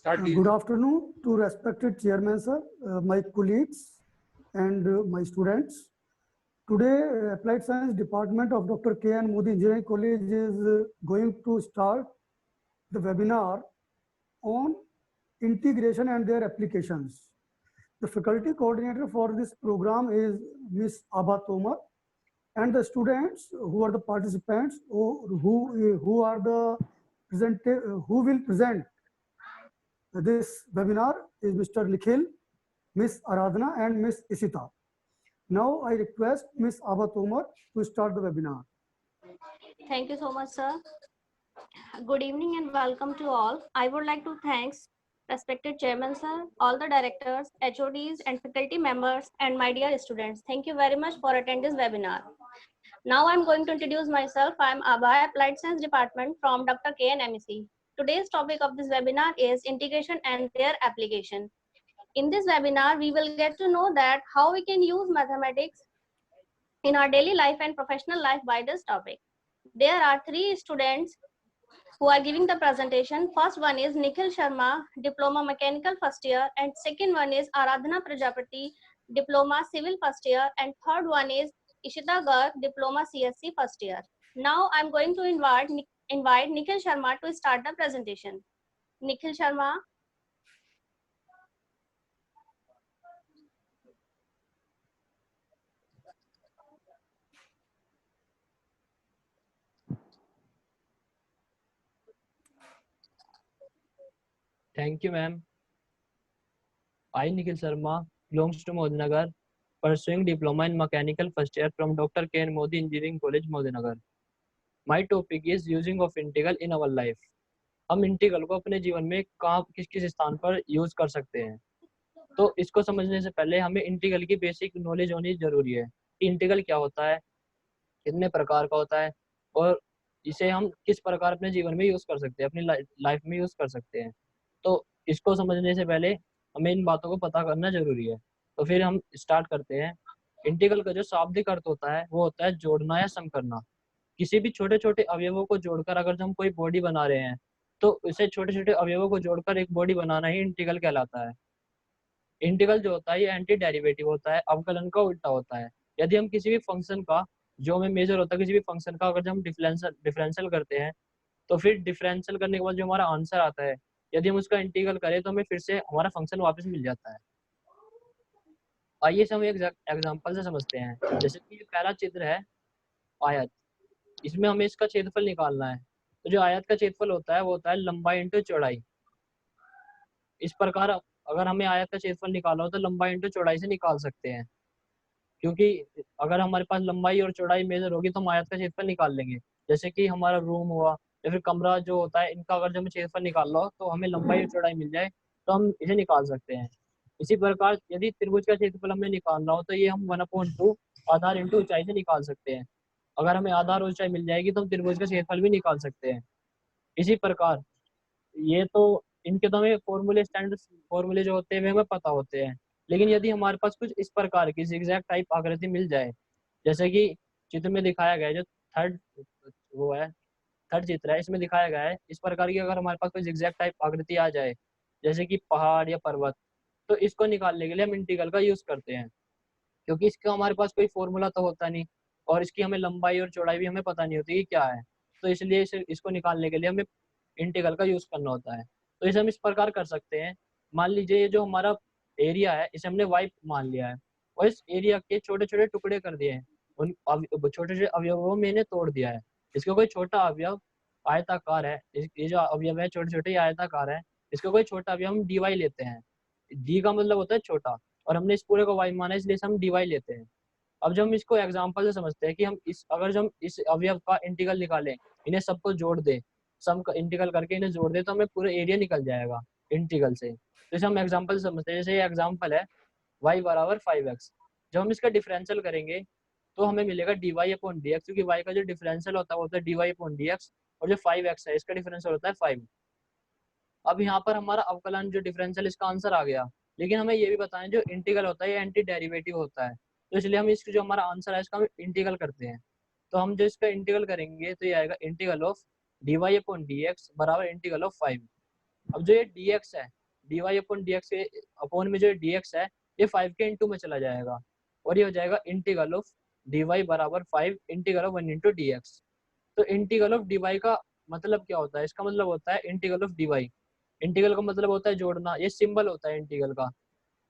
Good afternoon to respected chairman sir, my colleagues and my students. Today, Applied Science Department of Dr. K.N. Modi Engineering College is going to start the webinar on integration and their applications. The faculty coordinator for this program is Ms. Abha Tomar, and the students who are the participants who are the who will present this webinar is Mr. Nikhil, Ms. Aradhana and Ms. Isita. Now I request Ms. Abha Tomar to start the webinar. Thank you so much, sir. Good evening and welcome to all. I would like to thank respected chairman, sir, all the directors, HODs and faculty members and my dear students. Thank you very much for attending this webinar. Now I'm going to introduce myself. I'm Abha, Applied Science Department from Dr. KNMEC. Today's topic of this webinar is integration and their application. In this webinar, we will get to know that how we can use mathematics in our daily life and professional life by this topic. There are three students who are giving the presentation. First one is Nikhil Sharma, Diploma Mechanical first year, and second one is Aradhana Prajapati, Diploma Civil first year, and third one is Ishita Garg, Diploma CSC first year. Now I'm going to invite Nikhil Sharma to start the presentation. Nikhil Sharma. Thank you, ma'am. I, Nikhil Sharma, belongs to Modinagar, pursuing diploma in mechanical first year from Dr. K.N. Modi Engineering College, Modinagar. My topic is using of integral in our life. हम integral को अपने जीवन में कहाँ किस किस स्थान पर यूज कर सकते हैं। तो इसको समझने से पहले हमें इंटीग्रल की बेसिक नॉलेज होनी जरूरी है कि इंटीग्रल क्या होता है, कितने प्रकार का होता है और इसे हम किस प्रकार अपने जीवन में यूज कर सकते हैं, अपनी लाइफ में यूज कर सकते हैं। तो इसको समझने से पहले हमें इन बातों को पता करना जरूरी है। तो फिर हम स्टार्ट करते हैं। इंटीग्रल का जो शाब्दिक अर्थ होता है वो होता है जोड़ना या सम करना। किसी भी छोटे छोटे अवयवों को जोड़कर अगर हम कोई बॉडी बना रहे हैं तो इसे छोटे छोटे अवयवों को जोड़कर एक बॉडी बनाना ही इंटीग्रल कहलाता है। इंटीग्रल जो होता है ये एंटी डेरिवेटिव होता है, अवकलन का उल्टा होता है। यदि हम किसी भी फंक्शन का जो हमें मेजर होता है किसी भी फंक्शन का अगर हम डिफरेंशियल करते हैं तो फिर डिफरेंशियल करने के बाद जो हमारा आंसर आता है यदि हम उसका इंटीग्रल करें तो हमें फिर से हमारा फंक्शन वापस मिल जाता है। आइए हम एक एग्जांपल से समझते हैं। जैसे कि ये पहला चित्र है आयत, इसमें हमें इसका क्षेत्रफल निकालना है। तो जो आयत का क्षेत्रफल होता है वो होता है लंबाई इंटू चौड़ाई। इस प्रकार अगर हमें आयत का क्षेत्रफल निकालना हो तो लंबाई इंटू चौड़ाई से निकाल सकते हैं, क्योंकि अगर हमारे पास लंबाई और चौड़ाई मेजर होगी तो हम आयत का क्षेत्रफल निकाल लेंगे। जैसे कि हमारा रूम हुआ या फिर कमरा जो होता है, इनका अगर जो हमें क्षेत्रफल निकालना हो तो हमें लंबाई और चौड़ाई मिल जाए तो हम इसे निकाल सकते हैं। इसी प्रकार यदि त्रिभुज का क्षेत्रफल हमें निकालना हो तो ये हम 1/2 आधार इंटू ऊंचाई से निकाल सकते हैं। अगर हमें आधार ऊंचाई मिल जाएगी तो हम त्रिभुज का क्षेत्रफल भी निकाल सकते हैं। इसी प्रकार ये तो इनके तो हमें फॉर्मूले स्टैंडर्ड फॉर्मूले जो होते हैं हमें पता होते हैं, लेकिन यदि हमारे पास कुछ इस प्रकार की जिगजैग टाइप आकृति मिल जाए, जैसे कि चित्र में दिखाया गया है, जो थर्ड चित्र है इसमें दिखाया गया है, इस प्रकार की अगर हमारे पास कोई जिगजैग टाइप आकृति आ जाए जैसे कि पहाड़ या पर्वत, तो इसको निकालने के लिए हम इंटीग्रल का यूज करते हैं, क्योंकि इसका हमारे पास कोई फॉर्मूला तो होता नहीं और इसकी हमें लंबाई और चौड़ाई भी हमें पता नहीं होती कि क्या है। तो इसलिए इसको निकालने के लिए हमें इंटीग्रल का यूज करना होता है। तो इसे हम इस प्रकार कर सकते हैं। मान लीजिए ये जो हमारा एरिया है इसे हमने वाई मान लिया है और इस एरिया के छोटे छोटे टुकड़े कर दिए हैं, उन छोटे छोटे अवयवों में इन्हें तोड़ दिया है। इसका कोई छोटा अवयव आयताकार है, ये जो अवयव है छोटे छोटे आयताकार है, इसका कोई छोटा अवयव हम डी वाई लेते हैं। डी का मतलब होता है छोटा और हमने इस पूरे को वाई माना है इसलिए हम डी वाई लेते हैं। अब जब हम इसको एग्जांपल से समझते हैं कि हम अगर हम इस अवयव का इंटीग्रल निकालें, इन्हें सबको जोड़ दे, सम का इंटीग्रल करके इन्हें जोड़ दे तो हमें पूरा एरिया निकल जाएगा इंटीग्रल से। तो इसे हम एग्जांपल से समझते हैं। जैसे ये एग्जांपल है y बराबर 5x। जब हम इसका डिफरेंशियल करेंगे तो हमें मिलेगा dy/dx, क्योंकि y का जो डिफरेंशियल होता है वो होता है dy/dx और जो 5x है इसका डिफरेंशियल होता है 5। अब यहाँ पर हमारा अवकलन जो डिफरेंशियल इसका आंसर आ गया, लेकिन हमें ये भी बताएं जो इंटीग्रल होता है ये एंटी डेरिवेटिव होता है, तो इसलिए हम इसका जो हमारा आंसर है इसका हम इंटीग्रल करते हैं। तो हम जो इसका इंटीग्रल करेंगे तो ये आएगा इंटीग्रल ऑफ dy/dx बराबर इंटीग्रल ऑफ 5। अब जो ये dx है, dy अपॉन dx के अपॉन में जो dx है ये 5 के इंटू में चला जाएगा और ये हो जाएगा इंटीग्रल ऑफ dy बराबर 5 इंटीग्रल ऑफ 1 इंटू dx। तो इंटीग्रल ऑफ dy का मतलब क्या होता है? इसका मतलब होता है इंटीग्रल ऑफ dy। इंटीग्रल का मतलब होता है जोड़ना, ये सिंबल होता है इंटीग्रल का।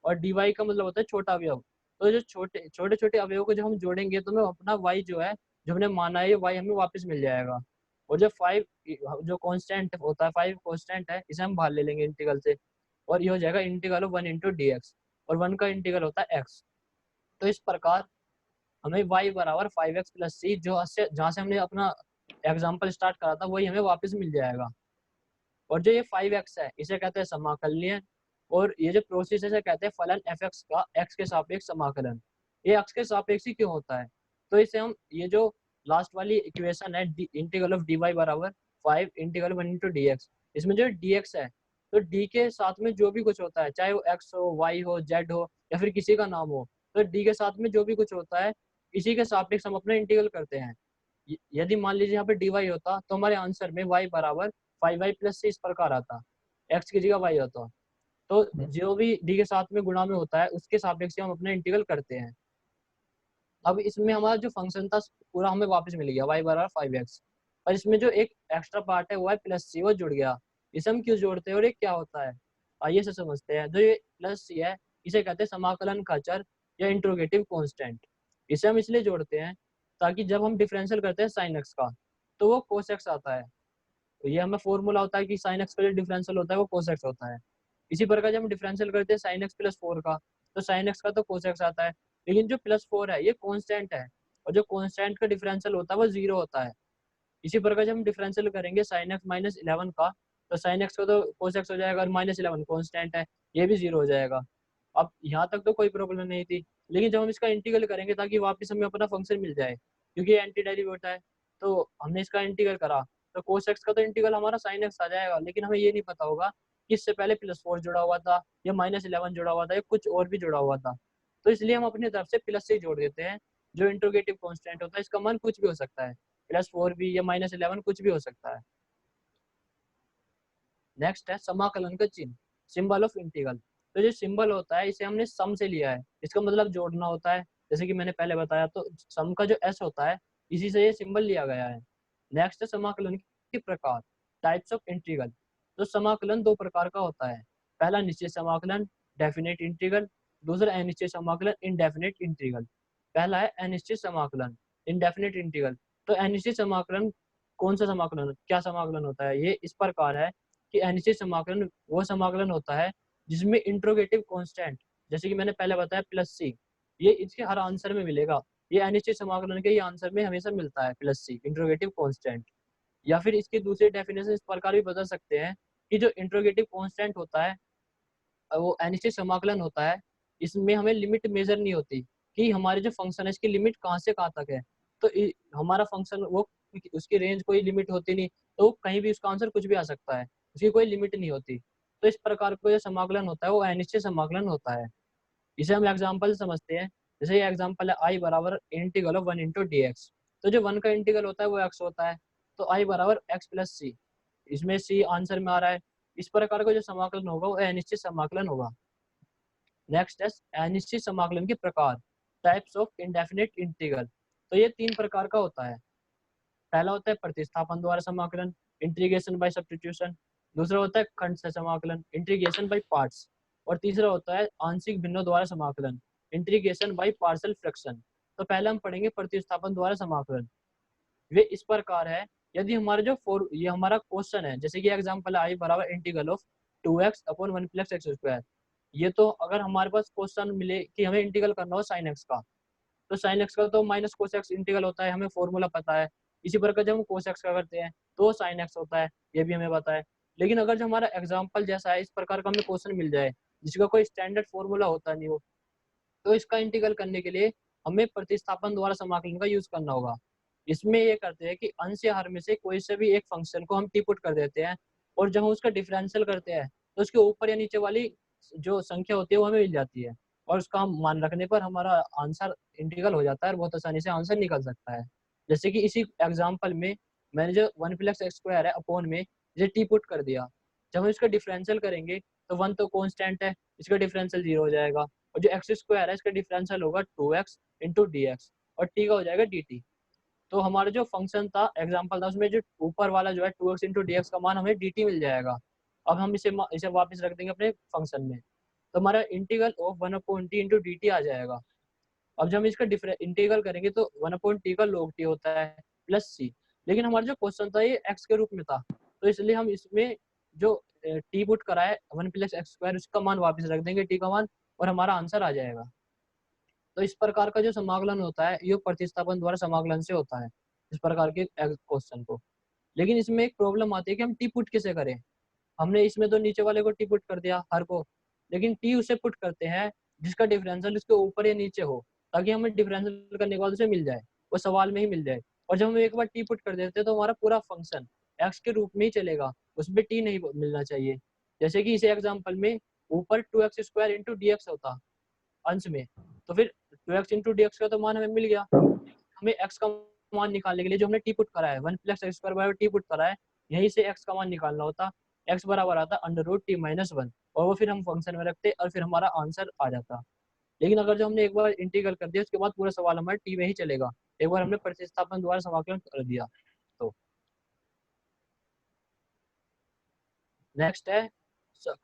और dy का मतलब होता है छोटा अवयव। तो जो छोटे छोटे छोटे अवयवों को जब हम जोड़ेंगे तो हमें अपना y जो है, जो हमने माना है, ये y हमें वापस मिल जाएगा। और जो 5 जो कांस्टेंट होता है, 5 कांस्टेंट है, इसे हम बाहर ले लेंगे इंटीग्रल से और ये हो जाएगा इंटीग्रल ऑफ 1 इंटू dx और 1 का इंटीग्रल होता है x। तो इस प्रकार हमें y बराबर 5x प्लस सी, जो जहाँ से हमने अपना एग्जाम्पल स्टार्ट करा था वही हमें वापस मिल जाएगा। और जो ये 5x है इसे कहते हैं समाकलनीय, और ये जो प्रोसेस है इसे कहते हैं फलन fx का x के सापेक्ष समाकलन। ये x के सापेक्ष ही क्यों होता है? तो इसे हम, ये जो लास्ट वाली इक्वेशन है इंटीग्रल ऑफ dy बराबर 5 इंटीग्रल 1 इंटू dx, इसमें जो dx है तो d के साथ में जो भी कुछ होता है, चाहे वो x हो, y हो, z हो या फिर किसी का नाम हो, तो d के साथ में जो भी कुछ होता है इसी के सापेक्ष हम अपना इंटीग्रल करते हैं। यदि मान लीजिए यहाँ पे dy होता तो हमारे आंसर में y बराबर 5y प्लस से इस प्रकार आता, x की जगह y होता। तो जो भी d के साथ में गुणा में होता है उसके सापेक्ष से हम अपना इंटीग्रल करते हैं। अब इसमें हमारा जो फंक्शन था पूरा हमें वापस मिल गया y बराबर 5x, और इसमें जो एक एक्स्ट्रा पार्ट है वो है प्लस सी, वो जुड़ गया। इसे हम क्यों जोड़ते हैं और ये क्या होता है, आइए से समझते हैं। जो ये प्लस सी है इसे कहते हैं समाकलन का चर या इंट्रोगेटिव कांस्टेंट। इसे हम इसलिए जोड़ते हैं ताकि जब हम डिफरेंशियल करते हैं साइन एक्स का तो वो कोस एक्स आता है। तो ये हमें फॉर्मूला होता है कि साइन एक्स का जो डिफरेंशियल होता है वो कोस एक्स होता है। इसी प्रकार जब हम डिफरेंशियल करते हैं साइन एक्स प्लस 4 का तो साइन एक्स का तो कोस एक्स आता है, लेकिन जो प्लस 4 है ये कांस्टेंट है और जो कांस्टेंट का डिफरेंशियल होता है वो 0 होता है। इसी प्रकार जब हम डिफरेंशियल करेंगे साइन एक्स माइनस 11 का तो साइन एक्स का तो कोस एक्स हो जाएगा और माइनस 11 कांस्टेंट है, ये भी 0 हो जाएगा। अब यहाँ तक तो कोई प्रॉब्लम नहीं थी, लेकिन जब हम इसका इंटीग्रल करेंगे ताकि वापस हमें अपना फंक्शन मिल जाए, क्योंकि ये एंटी डेरिवेटिव है, तो हमने इसका इंटीग्रल करा तो कोस एक्स का तो इंटीग्रल हमारा साइन एक्स आ जाएगा, लेकिन हमें ये नहीं पता होगा कि इससे पहले प्लस 4 जुड़ा हुआ था या माइनस 11 जुड़ा हुआ था या कुछ और भी जुड़ा हुआ था। तो इसलिए हम अपनी तरफ से प्लस से ही जोड़ देते हैं। जो इंट्रोगेटिव कांस्टेंट होता है इसका मान कुछ भी हो सकता है, +4 भी या -11 कुछ भी हो सकता है। नेक्स्ट है समाकलन का चिन्ह, सिंबल ऑफ इंटीग्रल। तो जो सिंबल होता है इसे हमने सम से लिया है, इसका मतलब जोड़ना होता है। जैसे कि मैंने पहले बताया, तो सम का जो एस होता है इसी से ये सिंबल लिया गया है। नेक्स्ट है समाकलन के प्रकार, टाइप्स ऑफ इंटीग्रल। तो समाकलन दो प्रकार का होता है, पहला निश्चित समाकलन डेफिनेट इंटीग्रल, दूसरा अनिश्चित समाकलन इनडेफिनेट इंटीग्रल। पहला है अनिश्चित समाकलन इनडेफिनेट इंटीग्रल। तो अनिश्चित समाकलन कौन सा समाकलन, क्या समाकलन होता है? ये इस प्रकार है कि अनिश्चित समाकलन वो समाकलन होता है जिसमें इंट्रोगेटिव कांस्टेंट, जैसे कि मैंने पहले बताया प्लस सी, ये इसके हर आंसर में मिलेगा। ये अनिश्चित समाकलन के ये आंसर में हमेशा मिलता है प्लस सी, इंट्रोगेटिव कांस्टेंट। या फिर इसकी दूसरी डेफिनेशन इस प्रकार भी बदल सकते हैं कि जो इंट्रोगेटिव कांस्टेंट होता है वो अनिश्चित समाकलन होता है, इसमें हमें लिमिट मेजर नहीं होती कि हमारे जो फंक्शन है इसकी लिमिट कहाँ से कहाँ तक है। तो हमारा फंक्शन वो उसकी रेंज कोई लिमिट होती नहीं, तो कहीं भी उसका आंसर कुछ भी आ सकता है, उसकी कोई लिमिट नहीं होती। तो इस प्रकार का जो समाकलन होता है वो अनिश्चित समाकलन होता है। इसे हम एग्जाम्पल समझते हैं। जैसे ये एग्जाम्पल है आई बराबर integral of 1 into d x. तो जो 1 का इंटीग्रल होता है वो x होता है, तो आई बराबर एक्स प्लस सी, इसमें सी आंसर में आ रहा है। इस प्रकार का जो समाकलन होगा वो अनिश्चित समाकलन होगा। नेक्स्ट है अनिश्चित समाकलन के प्रकार, टाइप्स ऑफ इंडेफिनिट इंटीग्रल। तो ये 3 प्रकार का होता है। पहला होता है प्रतिस्थापन द्वारा समाकलन, इंटीग्रेशन बाय सब्स्टिट्यूशन। दूसरा होता है खंड से समाकलन, इंटीग्रेशन बाय पार्ट्स। और तीसरा होता है आंशिक भिन्नों द्वारा समाकलन, इंटीग्रेशन बाय पार्शियल फ्रैक्शन। तो पहले हम पढ़ेंगे प्रतिस्थापन द्वारा समाकलन। वे इस प्रकार है, यदि हमारा ये हमारा क्वेश्चन है, जैसे कि एग्जांपल आई बराबर integral of 2x upon 1 plus x square. ये तो अगर हमारे पास क्वेश्चन मिले कि हमें इंटीग्रल करना हो साइन एक्स का, तो साइन एक्स का तो माइनस कोस एक्स इंटीग्रल होता है, हमें फॉर्मूला पता है। इसी प्रकार जब हम कोस एक्स का करते हैं तो साइन एक्स होता है, ये भी हमें पता है। लेकिन अगर जो हमारा एग्जाम्पल जैसा है, इस प्रकार का हमें क्वेश्चन मिल जाए जिसका कोई स्टैंडर्ड फॉर्मूला होता नहीं हो, तो इसका इंटीग्रल करने के लिए हमें प्रतिस्थापन द्वारा समाकलन का यूज करना होगा। इसमें ये करते हैं कि अंश या हर में से कोई से भी एक फंक्शन को हम टी पुट कर देते हैं, और जब हम उसका डिफरेंशियल करते हैं तो उसके ऊपर या नीचे वाली जो संख्या होती है वो हमें मिल जाती है, और उसका हम मान रखने पर हमारा आंसर इंटीग्रल हो जाता है और बहुत आसानी से आंसर निकल सकता है। जैसे कि इसी एग्जाम्पल में मैंने जो 1 प्लस एक्स स्क्वायर है अपॉन में ये टी पुट कर दिया, जब हम इसका डिफरेंशियल करेंगे तो 1 तो कांस्टेंट है, इसका डिफरेंशियल 0 हो जाएगा, और जो एक्स स्क्वायर है इसका डिफरेंशियल होगा 2x इंटू डी एक्स, और टी का हो जाएगा dt। तो हमारा जो फंक्शन था, एग्जाम्पल था, उसमें जो ऊपर वाला जो है 2x इंटू डी एक्स का मान हमें dt मिल जाएगा। अब हम इसे वापस रख देंगे अपने फंक्शन में, तो हमारा integral of 1/t into dt आ जाएगा। अब जब हम इसका इंटीग्रल करेंगे तो 1/t का log t होता है प्लस c, लेकिन हमारा जो क्वेश्चन था ये x के रूप में था, तो इसलिए हम इसमें जो t पुट करा है 1 + x² उसका मान वापस रख देंगे, t का मान, और हमारा आंसर आ जाएगा। तो इस प्रकार का जो समाकलन होता है ये प्रतिस्थापन द्वारा समाकलन से होता है, इस प्रकार के क्वेश्चन को। लेकिन इसमें एक प्रॉब्लम आती है कि हम टी पुट कैसे करें। हमने इसमें तो नीचे वाले को टी पुट कर दिया हर को, लेकिन टी उसे पुट करते हैं जिसका डिफरेंशियल इसके ऊपर या नीचे हो, ताकि हमें डिफरेंशियल करने के बाद उसे मिल जाए, वो सवाल में ही मिल जाए। और जब हम एक बार टी पुट कर देते हैं तो हमारा पूरा फंक्शन एक्स के रूप में ही चलेगा, उसमें टी नहीं मिलना चाहिए। जैसे कि इस एग्जाम्पल में ऊपर 2x² इंटू डी एक्स होता अंश में, तो फिर 2x इंटू डी एक्स का तो मान हमें मिल गया। हमें x का मान निकालने के लिए जो हमने टी पुट करा है 1 + x² टी पुट करा है, यहीं से x का मान निकालना होता। x बराबर आता √t-1, और वो फिर हम फंक्शन में रखते और फिर हमारा आंसर आ जाता। लेकिन अगर जो हमने एक बार इंटीग्रल कर दिया उसके बाद पूरा सवाल हमारा टी में ही चलेगा, एक बार हमने प्रतिस्थापन द्वारा समाकलन कर दिया तो। नेक्स्ट है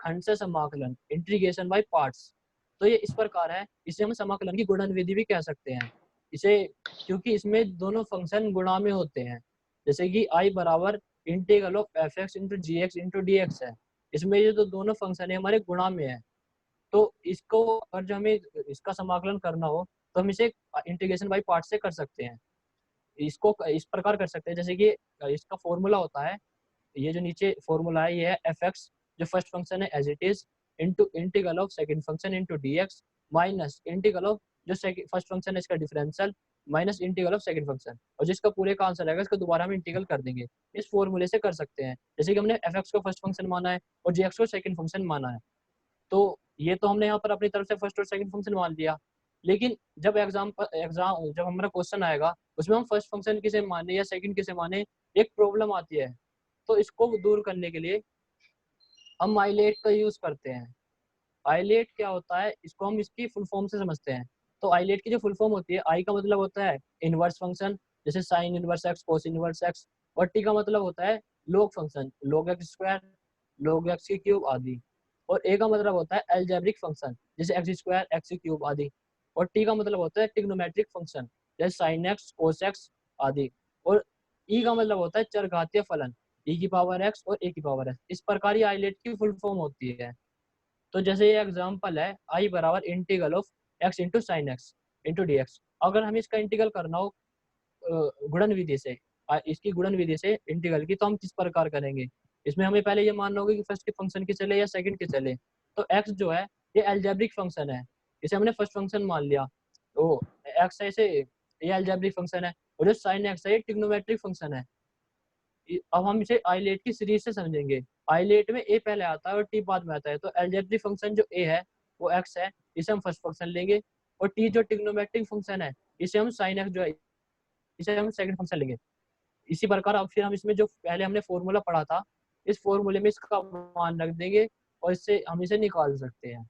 खंड से समाकलन, इंटीग्रेशन बाय पार्ट्स। तो ये इस प्रकार है, इसे हम समाकलन की गुणन विधि भी कह सकते हैं इसे, क्योंकि इसमें दोनों फंक्शन गुणा में होते हैं। जैसे कि i बराबर integral of f(x) into g x into d x है, इसमें ये जो दोनों फंक्शन है हमारे गुणा में है। तो इसको अगर जो हमें इसका समाकलन करना हो तो हम इसे इंटीग्रेशन बाय पार्ट से कर सकते हैं। इसको इस प्रकार कर सकते हैं, जैसे कि इसका फॉर्मूला होता है, ये जो नीचे फॉर्मूला है ये है f(x) जो फर्स्ट फंक्शन है as it is, into integral of second function into dx, minus integral of जो फर्स्ट फंक्शन है इसका differential, minus integral of second function, और जिसका पूरे का आंसर आएगा इसको दोबारा हम इंटीग्रल कर देंगे। इस फॉर्मूले से कर सकते हैं, जैसे कि हमने f(x) को फर्स्ट फंक्शन माना है और gx को सेकंड फंक्शन माना है, तो ये तो हमने यहाँ पर अपनी तरफ से फर्स्ट और सेकंड फंक्शन मान लिया। लेकिन जब एग्जाम जब हमारा क्वेश्चन आएगा उसमें हम फर्स्ट फंक्शन किसे माने या सेकंड किसे माने, एक प्रॉब्लम आती है। तो इसको दूर करने के लिए हम आइलेट का यूज करते हैं। आइलेट क्या होता है, इसको हम इसकी फुल फॉर्म से समझते हैं। तो आइलेट की जो फुल फॉर्म होती है, आई का मतलब होता है इनवर्स फंक्शन, जैसे sine inverse x, cos inverse x, और टी का मतलब होता है log function, log x², log x³ आदि, और ए का मतलब होता है अलजेब्रिक फंक्शन, जैसे x² x³ आदि, और टी का मतलब होता है ट्रिग्नोमेट्रिक फंक्शन, जैसे साइन एक्स, कोस एक्स आदि, और ई का मतलब होता है चरघातीय फलन, e की पावर x और a की पावर x। इस प्रकार ये आइलेट की फुल फॉर्म होती है। तो जैसे ये एग्जांपल है i बराबर integral of x into sine x into d x. अगर हमें इसका इंटीग्रल करना हो गुणन विधि से, इसकी गुणन विधि से इंटीग्रल की, तो हम किस प्रकार करेंगे। इसमें हमें पहले ये मानना होगा कि फर्स्ट के फंक्शन के चले या सेकंड के चले। तो x जो है ये अलजेब्रिक फंक्शन है, इसे हमने फर्स्ट फंक्शन मान लिया, तो x ऐसे ये अलजेब्रिक फंक्शन है, और जो साइन एक्स है ये ट्रिग्नोमेट्रिक फंक्शन है। अब हम इसे आइलेट की सीरीज से समझेंगे। आइलेट में a पहले आता है और t बाद में आता है, तो अलजेब्रिक फंक्शन जो a है वो x है, इसे हम फर्स्ट फंक्शन लेंगे, और t जो ट्रिग्नोमेट्रिक फंक्शन है इसे हम साइन एक्स जो है इसे हम सेकंड फंक्शन लेंगे। इसी प्रकार अब फिर हम इसमें जो पहले हमने फॉर्मूला पढ़ा था, इस फॉर्मूले में इसका मान रख देंगे और इससे हम इसे निकाल सकते हैं,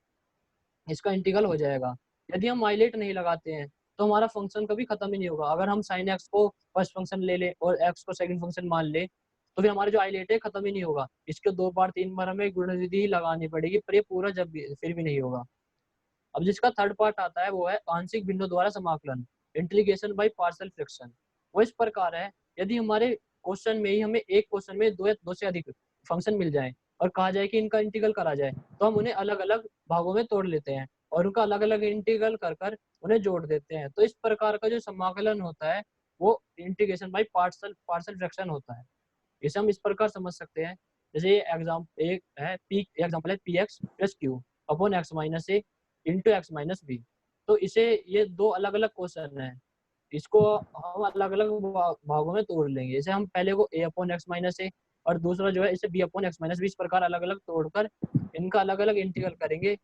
इसका इंटीग्रल हो जाएगा। यदि हम आइलेट नहीं लगाते हैं तो हमारा फंक्शन कभी खत्म ही नहीं होगा। अगर हम साइन एक्स को फर्स्ट फंक्शन ले लें और एक्स को सेकंड फंक्शन मान ले, तो फिर हमारे जो आइलेट है खत्म ही नहीं होगा। इसके 2 बार 3 बार हमें गुणन विधि लगानी पड़ेगी, पर ये पूरा जब भी फिर भी नहीं होगा। अब जिसका थर्ड पार्ट आता है वो है आंशिक भिन्नों द्वारा समाकलन, इंटीग्रेशन बाय पार्शियल फ्रैक्शन। वो इस प्रकार है, यदि हमारे क्वेश्चन में ही हमें एक क्वेश्चन में दो या दो से अधिक फंक्शन मिल जाए और कहा जाए कि इनका इंटीग्रल करा जाए, तो हम उन्हें अलग अलग भागों में तोड़ लेते हैं और उनका अलग अलग इंटीग्रल कर कर उन्हें जोड़ देते हैं। तो इस प्रकार का जो समाकलन होता है वो इंटीग्रेशन बाय पार्शियल फ्रैक्शन होता है। इसे हम इस प्रकार समझ सकते हैं, जैसे ये एक है पी एग्जाम्पल है px plus q upon x minus a into x minus b. तो इसे ये 2 अलग अलग क्वेश्चन है, इसको हम अलग अलग भागों में तोड़ लेंगे। जैसे हम पहले को a upon x minus a और दूसरा जो है इसे b upon x minus b, इस प्रकार अलग अलग तोड़कर इनका अलग अलग इंटीग्रल करेंगे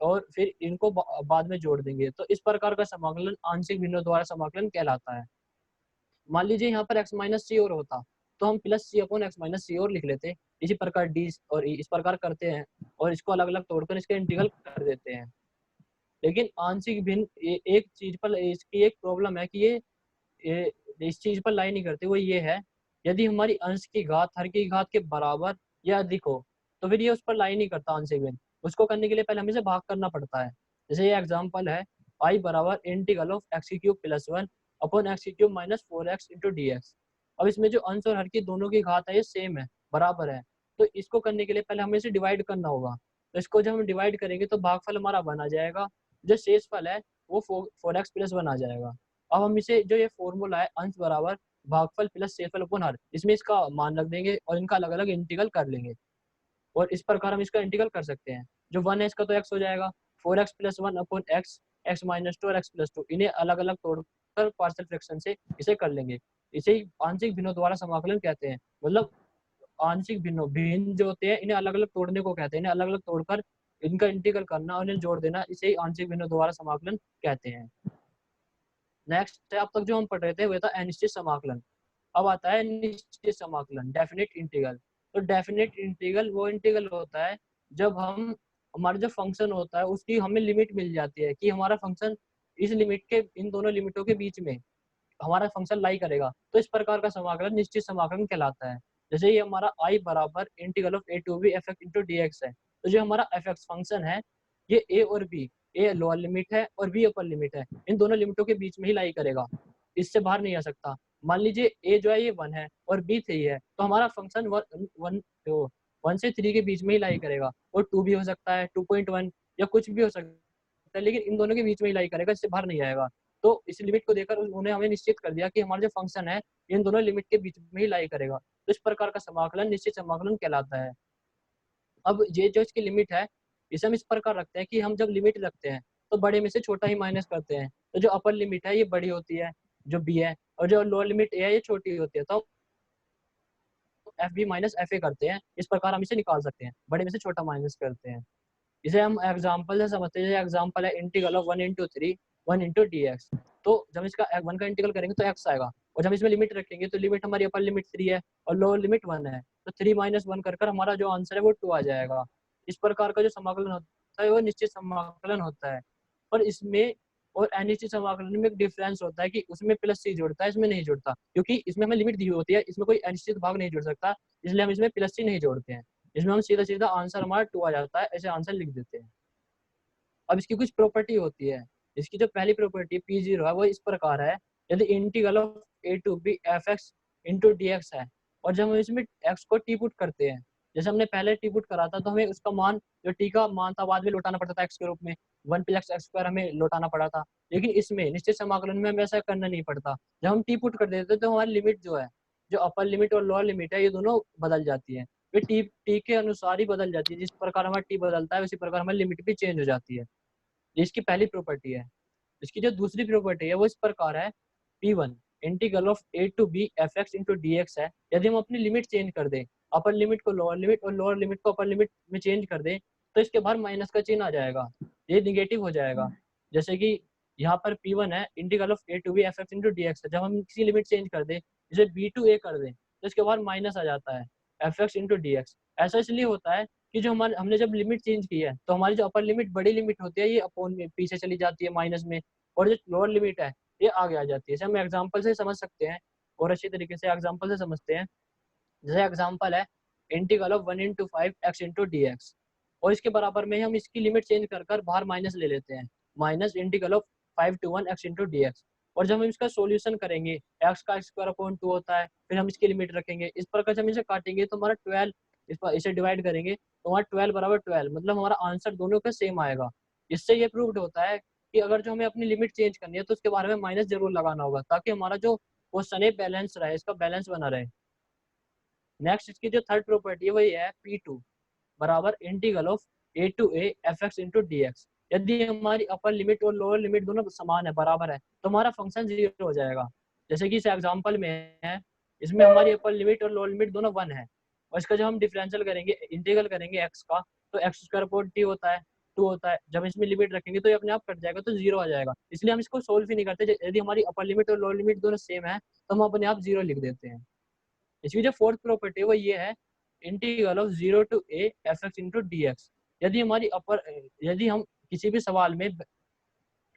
और फिर इनको बाद में जोड़ देंगे। तो इस प्रकार का समाकलन आंशिक भिन्नों द्वारा समाकलन कहलाता है। मान लीजिए यहाँ पर x माइनस सी और होता, तो हम प्लस सी अपॉन एक्स माइनस सी और लिख लेते हैं। इसी प्रकार डी और ई इस प्रकार करते हैं और इसको अलग अलग तोड़कर इसका इंटीग्रल कर देते हैं। लेकिन आंशिक भिन्न एक चीज पर इसकी एक प्रॉब्लम है कि ये इस चीज पर लाई नहीं करते, वो ये है यदि हमारी अंश की घात हर की घात के बराबर या अधिक हो तो फिर ये उस पर लाई नहीं करता आंशिक भिन्न। उसको करने के लिए पहले हमें इसे भाग करना पड़ता है। जैसे ये एग्जांपल है आई बराबर इंटीग्रल ऑफ एक्स की क्यूब प्लस 1 अपॉन एक्स की cube minus 4x into d x. अब इसमें जो अंश और हर की दोनों की घात है ये सेम है, बराबर है। तो इसको करने के लिए पहले हमें इसे डिवाइड करना होगा। तो इसको जब हम डिवाइड करेंगे तो भागफल हमारा 1 आ जाएगा, जो शेषफल है वो 4x प्लस 1 आ जाएगा। अब हम इसे जो ये फॉर्मूला है अंश बराबर भागफल प्लस शेषफल अपॉन हर, इसमें इसका मान रख देंगे और इनका अलग अलग इंटीग्रल कर लेंगे और इस प्रकार हम इसका इंटीग्रल कर सकते हैं। जो 1 है इसका तो x हो जाएगा, 4x plus 1 upon x, x minus 2 और एक्स प्लस 2, इन्हें अलग अलग तोड़कर पार्शियल फ्रैक्शन से इसे कर लेंगे। इसे ही आंशिक भिन्नों द्वारा समाकलन कहते हैं। मतलब आंशिक भिन्नों भिन्न जो होते हैं इन्हें अलग अलग तोड़ने को कहते हैं, इन्हें अलग अलग तोड़कर इनका इंटीग्रल करना और इन्हें जोड़ देना, इसे ही आंशिक भिन्नों द्वारा समाकलन कहते हैं। नेक्स्ट है, अब तक जो हम पढ़ रहे थे वो था अनिश्चित समाकलन। अब आता है निश्चित समाकलन, डेफिनेट इंटीग्रल। तो डेफिनेट इंटीग्रल वो इंटीग्रल होता है जब हम हमारा जो फंक्शन होता है उसकी हमें लिमिट मिल जाती है कि हमारा फंक्शन इस लिमिट के इन दोनों लिमिटों के बीच में हमारा फंक्शन लाई करेगा, तो इस प्रकार का समाकलन निश्चित समाकलन कहलाता है। जैसे ये हमारा आई बराबर integral of a to b f x into d x है। तो जो हमारा एफ एक्स फंक्शन है ये ए और बी, ए लोअर लिमिट है और बी अपर लिमिट है, इन दोनों लिमिटों के बीच में ही लाई करेगा, इससे बाहर नहीं आ सकता। मान लीजिए ए जो है ये 1 है और बी 3 है, तो हमारा फंक्शन 1 से 3 के बीच में ही लाई करेगा। और 2 भी हो सकता है, 2.1 या कुछ भी हो सकता है, लेकिन इन दोनों के बीच में ही लाई करेगा, इससे बाहर नहीं आएगा। तो इस लिमिट को देखकर उन्होंने हमें निश्चित कर दिया कि हमारा जो फंक्शन है इन दोनों लिमिट के बीच में ही लाई करेगा। तो इस प्रकार का समाकलन निश्चित समाकलन कहलाता है। अब ये जो इसकी लिमिट है इसे हम इस प्रकार रखते हैं कि हम जब लिमिट रखते हैं तो बड़े में से छोटा ही माइनस करते हैं। तो जो अपर लिमिट है ये बड़ी होती है जो बी है, और जो लोअर लिमिट ए है ये छोटी होती है, तो f b minus f a करते हैं। इस प्रकार हम इसे निकाल सकते हैं, बड़े में से छोटा माइनस करते हैं। इसे हम एग्जाम्पल से समझते हैं। एग्जाम्पल है integral of 1 into 3 1 into d x. तो जब इसका 1 का इंटीग्रल करेंगे तो एक्स आएगा, और जब इसमें लिमिट रखेंगे तो लिमिट हमारी अपर लिमिट 3 है और लोअर लिमिट 1 है, तो 3 माइनस 1 कर हमारा जो आंसर है वो 2 आ जाएगा। इस प्रकार का जो समाकलन होता है वो निश्चित समाकलन होता है। और इसमें और अनिश्चित समाकलन में एक डिफरेंस होता है कि उसमें प्लस सी जुड़ता है, इसमें नहीं जुड़ता, क्योंकि इसमें हमें लिमिट दी हुई होती है, इसमें कोई अनिश्चित भाग नहीं जुड़ सकता, इसलिए हम इसमें प्लस सी नहीं जोड़ते हैं। इसमें हम सीधा सीधा आंसर हमारा 2 आ जाता है, ऐसे आंसर लिख देते हैं। अब इसकी कुछ प्रॉपर्टी होती है। इसकी जो पहली प्रॉपर्टी P0 है वो इस प्रकार है, यदि integral of a to b f x into d x है और जब हम इसमें x को टी पुट करते हैं, जैसे हमने पहले टी पुट करा था तो हमें उसका मान जो टी का मान था बाद में लौटाना पड़ता था x के रूप में, 1 प्लस एक्स स्क्वायर हमें लौटाना पड़ा था। लेकिन इसमें निश्चित समाकलन में हमें ऐसा करना नहीं पड़ता। जब हम टी पुट कर देते तो हमारी लिमिट जो है, जो अपर लिमिट और लोअर लिमिट है, ये दोनों बदल जाती है। ये टी के अनुसार ही बदल जाती है, जिस प्रकार हमारा टी बदलता है उसी प्रकार हमारी लिमिट भी चेंज हो जाती है। ये इसकी पहली प्रॉपर्टी है। इसकी जो दूसरी प्रॉपर्टी है वो इस प्रकार है, P1 integral of a to b f x into d x है। यदि हम अपनी लिमिट चेंज कर दें, अपर लिमिट को लोअर लिमिट और लोअर लिमिट को अपर लिमिट में चेंज कर दें, तो इसके बाहर माइनस का चिन्ह आ जाएगा, ये निगेटिव हो जाएगा। जैसे कि यहाँ पर P1 है integral of a to b f x into d x है, जब हम किसी लिमिट चेंज कर दें, जैसे b टू a कर दें, तो इसके बाद माइनस आ जाता है F x into d x. ऐसा इसलिए होता है कि जो हमने जब लिमिट चेंज की है तो हमारी जो अपर लिमिट बड़ी लिमिट होती है ये अपॉन में पीछे चली जाती है माइनस में, और जो लोअर लिमिट है ये आगे आ जाती है। इसे हम एग्जांपल से समझ सकते हैं और अच्छी तरीके से एग्जांपल से समझते हैं। जैसे एग्जांपल है integral of 1 into 5 x into d x, और इसके बराबर में हम इसकी लिमिट चेंज कर बाहर माइनस ले लेते हैं, minus integral of 5 to 1 x into d x. और जब हम इसका सोल्यूशन करेंगे एक्स का स्क्वायर अपॉन 2 होता है, फिर हम इसकी लिमिट रखेंगे, इस प्रकार से हम इसे काटेंगे तो हमारा 12 इसे डिवाइड करेंगे तो हमारा 12 बराबर 12, मतलब हमारा आंसर दोनों का सेम आएगा। इससे ये प्रूव्ड होता है कि अगर जो हमें अपनी लिमिट चेंज करनी है तो उसके बारे में माइनस जरूर लगाना होगा, ताकि हमारा जो क्वेश्चन है बैलेंस रहे, इसका बैलेंस बना रहे। नेक्स्ट इसकी जो थर्ड प्रॉपर्टी है वही है P2 बराबर integral of a to a f x into d x. यदि हमारी अपर लिमिट और लोअर लिमिट दोनों समान है, बराबर है, तो हमारा फंक्शन 0 हो जाएगा। जैसे कि इस एग्जांपल में है, इसमें हमारी अपर लिमिट और लोअर लिमिट दोनों 1 है, और इसका जब हम डिफरेंशियल करेंगे, इंटीग्रल करेंगे x का, तो एक्स स्क्वायर अपॉन टी होता है 2 होता है, जब इसमें लिमिट रखेंगे तो ये अपने आप कट जाएगा तो 0 आ जाएगा। इसलिए हम इसको सोल्व ही नहीं करते। यदि हमारी अपर लिमिट और लोअर लिमिट दोनों सेम है तो हम अपने आप 0 लिख देते हैं। इसकी जो फोर्थ प्रॉपर्टी है वो ये है, integral of 0 to a fx into dx। यदि हम किसी भी सवाल में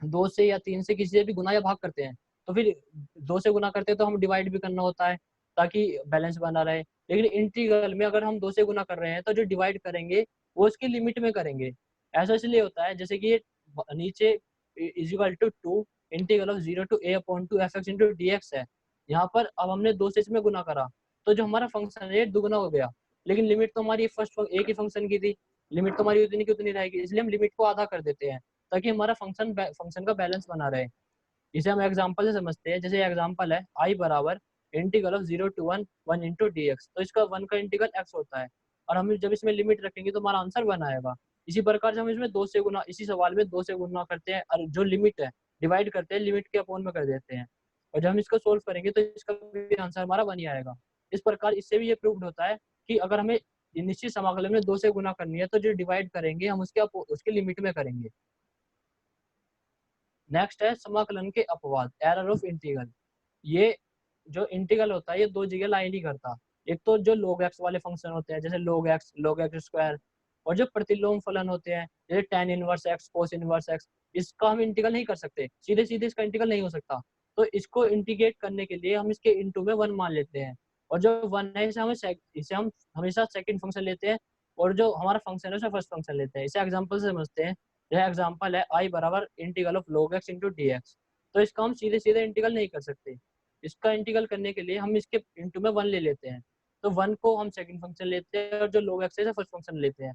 2 से या 3 से किसी से भी गुना या भाग करते हैं, तो फिर 2 से गुना करते हैं तो हम डिवाइड भी करना होता है ताकि बैलेंस बना रहे। लेकिन इंटीग्रल में अगर हम 2 से गुना कर रहे हैं तो जो डिवाइड करेंगे वो उसकी लिमिट में करेंगे। ऐसा इसलिए होता है जैसे कि ये नीचे is equal to 2 integral of 0 to a upon 2 fx into dx है। यहाँ पर अब हमने 2 से इसमें गुना करा तो जो हमारा फंक्शन है ये दुगुना हो गया, लेकिन लिमिट तो हमारी फर्स्ट एक ही फंक्शन की थी, लिमिट तो हमारी उतनी की उतनी रहेगी, इसलिए हम लिमिट को आधा कर देते हैं ताकि हमारा फंक्शन का बैलेंस बना रहे। इसे हम एग्जांपल से समझते हैं। जैसे एग्जांपल है i बराबर integral of 0 to 1 into dx, तो इसका 1 का इंटीग्रल x होता है और हम जब इसमें लिमिट रखेंगे तो हमारा आंसर 1 आएगा। इसी प्रकार से हम इसमें 2 से गुना, इसी सवाल में 2 से गुना करते हैं और जो लिमिट है डिवाइड करते हैं, लिमिट के अपॉन में कर देते हैं, और जब हम इसको सोल्व करेंगे तो इसका भी आंसर हमारा 1 ही आएगा। इस प्रकार इससे भी ये प्रूव्ड होता है कि अगर हमें निश्चित समाकलन में 2 से गुना करनी है तो जो डिवाइड करेंगे हम उसके लिमिट में करेंगे। नेक्स्ट है समाकलन के अपवाद, एरर ऑफ इंटीग्रल। ये जो इंटीग्रल होता है ये दो जगह लाई नहीं करता। एक तो जो log x वाले फंक्शन होते हैं जैसे log x स्क्वायर, और जो प्रतिलोम फलन होते हैं जैसे tan inverse x cos inverse x, इसका हम इंटीग्रल नहीं कर सकते, सीधे सीधे इसका इंटीग्रल नहीं हो सकता। तो इसको इंटीग्रेट करने के लिए हम इसके इनटू में 1 मान लेते हैं, और जो 1 है इसे हम हमेशा सेकंड फंक्शन लेते हैं, और जो हमारा फंक्शन है उसे फर्स्ट फंक्शन लेते हैं। इसे एग्जांपल से समझते हैं। यह एग्जांपल है i बराबर integral of log x into dx। तो इसका हम सीधे सीधे इंटीग्रल नहीं कर सकते, इसका इंटीग्रल करने के लिए हम इसके इनटू में 1 ले लेते हैं। तो 1 को हम सेकंड फंक्शन लेते हैं और जो log x है फर्स्ट फंक्शन लेते हैं।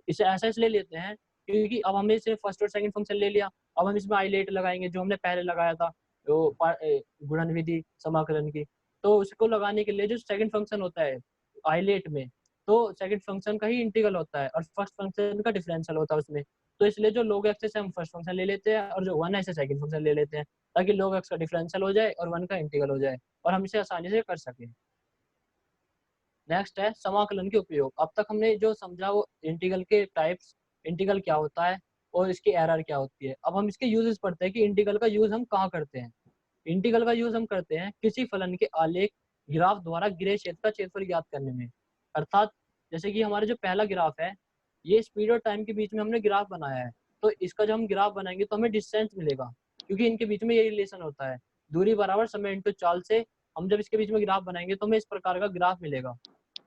इसे ऐसा इसलिए लेते हैं क्योंकि अब हमने इसे फर्स्ट और सेकंड फंक्शन ले लिया, अब हम इसमें आइलेट लगाएंगे जो हमने पहले लगाया था गुणन विधि समाकलन की। तो उसको लगाने के लिए जो सेकंड फंक्शन होता है आइलेट में, तो सेकंड फंक्शन का ही इंटीग्रल होता है और फर्स्ट फंक्शन का डिफरेंशियल होता है उसमें। तो इसलिए जो log x से हम फर्स्ट फंक्शन ले लेते हैं और जो 1 है इसे सेकंड फंक्शन ले लेते हैं ताकि log x का डिफरेंशियल हो जाए और 1 का इंटीग्रल हो जाए और हम इसे आसानी से कर सकें। नेक्स्ट है समाकलन के उपयोग। अब तक हमने जो समझा वो इंटीग्रल के टाइप्स, इंटीग्रल क्या होता है और इसकी एरर क्या होती है। अब हम इसके यूजेस पढ़ते हैं कि इंटीग्रल का यूज हम कहाँ करते हैं। इंटीग्रल का यूज हम करते हैं किसी फलन के आलेख ग्राफ द्वारा गिरे क्षेत्र का क्षेत्रफल ज्ञात करने में। अर्थात जैसे कि हमारा जो पहला ग्राफ है ये स्पीड और टाइम के बीच में हमने ग्राफ बनाया है, तो इसका जब हम ग्राफ बनाएंगे तो हमें डिस्टेंस मिलेगा क्योंकि इनके बीच में ये रिलेशन होता है, दूरी बराबर समय इंटू चाल से। हम जब इसके बीच में ग्राफ बनाएंगे तो हमें इस प्रकार का ग्राफ मिलेगा।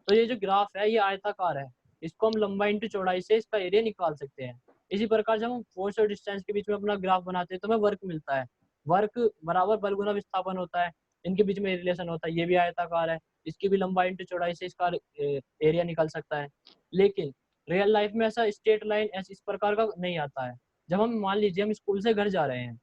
तो ये जो ग्राफ है ये आयताकार है, इसको हम लंबाई इंटू चौड़ाई से इसका एरिया निकाल सकते हैं। इसी प्रकार जब हम फोर्स और डिस्टेंस के बीच में अपना ग्राफ बनाते हैं तो हमें वर्क मिलता है, वर्क बराबर बल गुना विस्थापन होता है, इनके बीच में रिलेशन होता है। ये भी आयताकार है, इसकी भी लंबाई इंटू चौड़ाई से इसका एरिया निकल सकता है। लेकिन रियल लाइफ में ऐसा स्ट्रेट लाइन इस प्रकार का नहीं आता है। जब हम मान लीजिए हम स्कूल से घर जा रहे हैं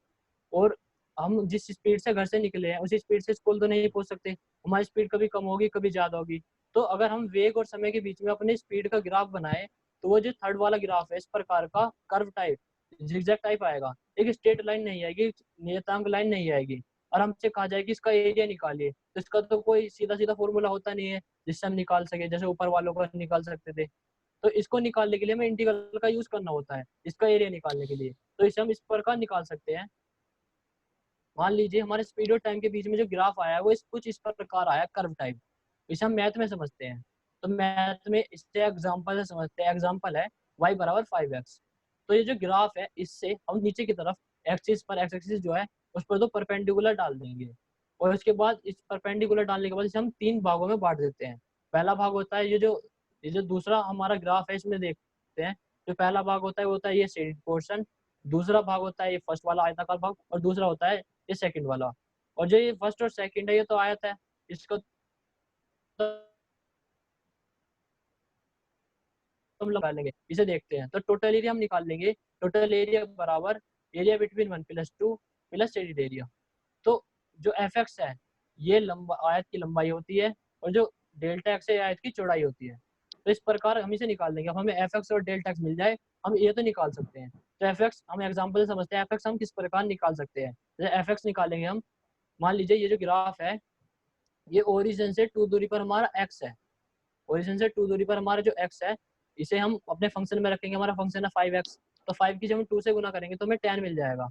और हम जिस स्पीड से घर से निकले हैं उसी स्पीड से स्कूल तो नहीं पहुंच सकते, हमारी स्पीड कभी कम होगी कभी ज्यादा होगी। तो अगर हम वेग और समय के बीच में अपने स्पीड का ग्राफ बनाए तो वो जो थर्ड वाला ग्राफ है इस प्रकार का कर्व टाइप जिगजैग टाइप आएगा, एक स्ट्रेट लाइन नहीं आएगी, नियतांक लाइन नहीं आएगी। और हमसे कहा जाए कि इसका एरिया निकालिए, तो इसका तो कोई सीधा सीधा फॉर्मूला होता नहीं है जिससे हम निकाल सके, जैसे ऊपर वालों का निकाल सकते थे। तो इसको निकालने के लिए हमें इंटीग्रल का यूज करना होता है इसका एरिया निकालने के लिए। तो इसे हम इस प्रकार निकाल सकते हैं। मान लीजिए हमारे स्पीड और टाइम के बीच में जो ग्राफ आया है वो कुछ इस प्रकार आया कर्व टाइप। इसे हम मैथ में समझते हैं, तो मैथ में इससे एग्जांपल से समझते हैं। एग्जांपल है y बराबर 5x। तो ये जो ग्राफ है इससे हम नीचे की तरफ एक्सिस पर एक्स एक्सिस जो है उस पर तो परपेंडिकुलर डाल देंगे, और उसके बाद इस परपेंडिकुलर डालने के बाद इसे हम 3 भागों में बांट देते हैं। पहला भाग होता है ये जो दूसरा हमारा ग्राफ है इसमें देखते हैं। जो पहला भाग होता है वो होता है ये शेडेड पोर्शन, दूसरा भाग होता है ये फर्स्ट वाला आयताकार भाग, और दूसरा होता है ये सेकंड वाला। और जो ये फर्स्ट और सेकंड है ये तो आयत है, इसको हम लगा लेंगे। इसे देखते हैं तो टोटल एरिया हम निकाल लेंगे। टोटल एरिया बराबर area between 1 + 2 plus shaded area. तो जो एफ एक्स है ये आयत की लंबाई होती है और जो डेल्टा एक्स है आयत की चौड़ाई होती है। तो इस प्रकार हम इसे निकाल लेंगे। अब हमें एफ एक्स और डेल्टा एक्स मिल जाए हम ये तो निकाल सकते हैं। तो एफ एक्स हम एग्जाम्पल से समझते हैं, एफ एक्स हम किस प्रकार निकाल सकते हैं। जैसे एफ एक्स निकालेंगे हम, मान लीजिए ये जो ग्राफ है ये ओरिजिन से 2 दूरी पर हमारा एक्स है, ओरिजिन से 2 दूरी पर हमारा जो एक्स है इसे हम अपने फंक्शन में रखेंगे। हमारा फंक्शन है 5x, तो 5 की जब हम 2 से गुना करेंगे तो हमें 10 मिल जाएगा।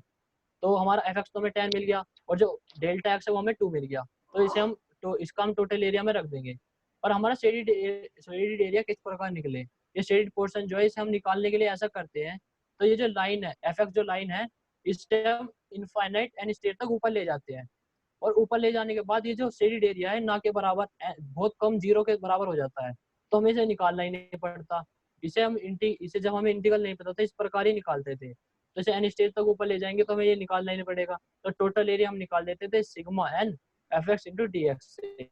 तो हमारा एफ एक्स तो हमें 10 मिल गया और जो डेल्टा एक्स है वो हमें 2 मिल गया। तो इसे हम तो इसका हम टोटल एरिया में रख देंगे। और हमारा शेडेड एरिया किस प्रकार निकले, ये शेडेड पोर्शन जो है इसे हम निकालने के लिए ऐसा करते हैं, तो ये जो लाइन है एफ एक्स जो लाइन है इससे हम इनफाइनाइट एंड स्टेट तक ऊपर ले जाते हैं, और ऊपर ले जाने के बाद ये जो शेडेड एरिया है ना के बराबर बहुत कम जीरो के बराबर हो जाता है, तो हमें इसे निकालना ही नहीं पड़ता। इसे जब हमें इंटीग्रल नहीं पता था इस प्रकार ही निकालते थे, तो इसे एन स्टेज तक ऊपर ले जाएंगे तो हमें ये निकालना ही नहीं पड़ेगा। तो टोटल एरिया हम निकाल देते थे sigma n f x into d x से,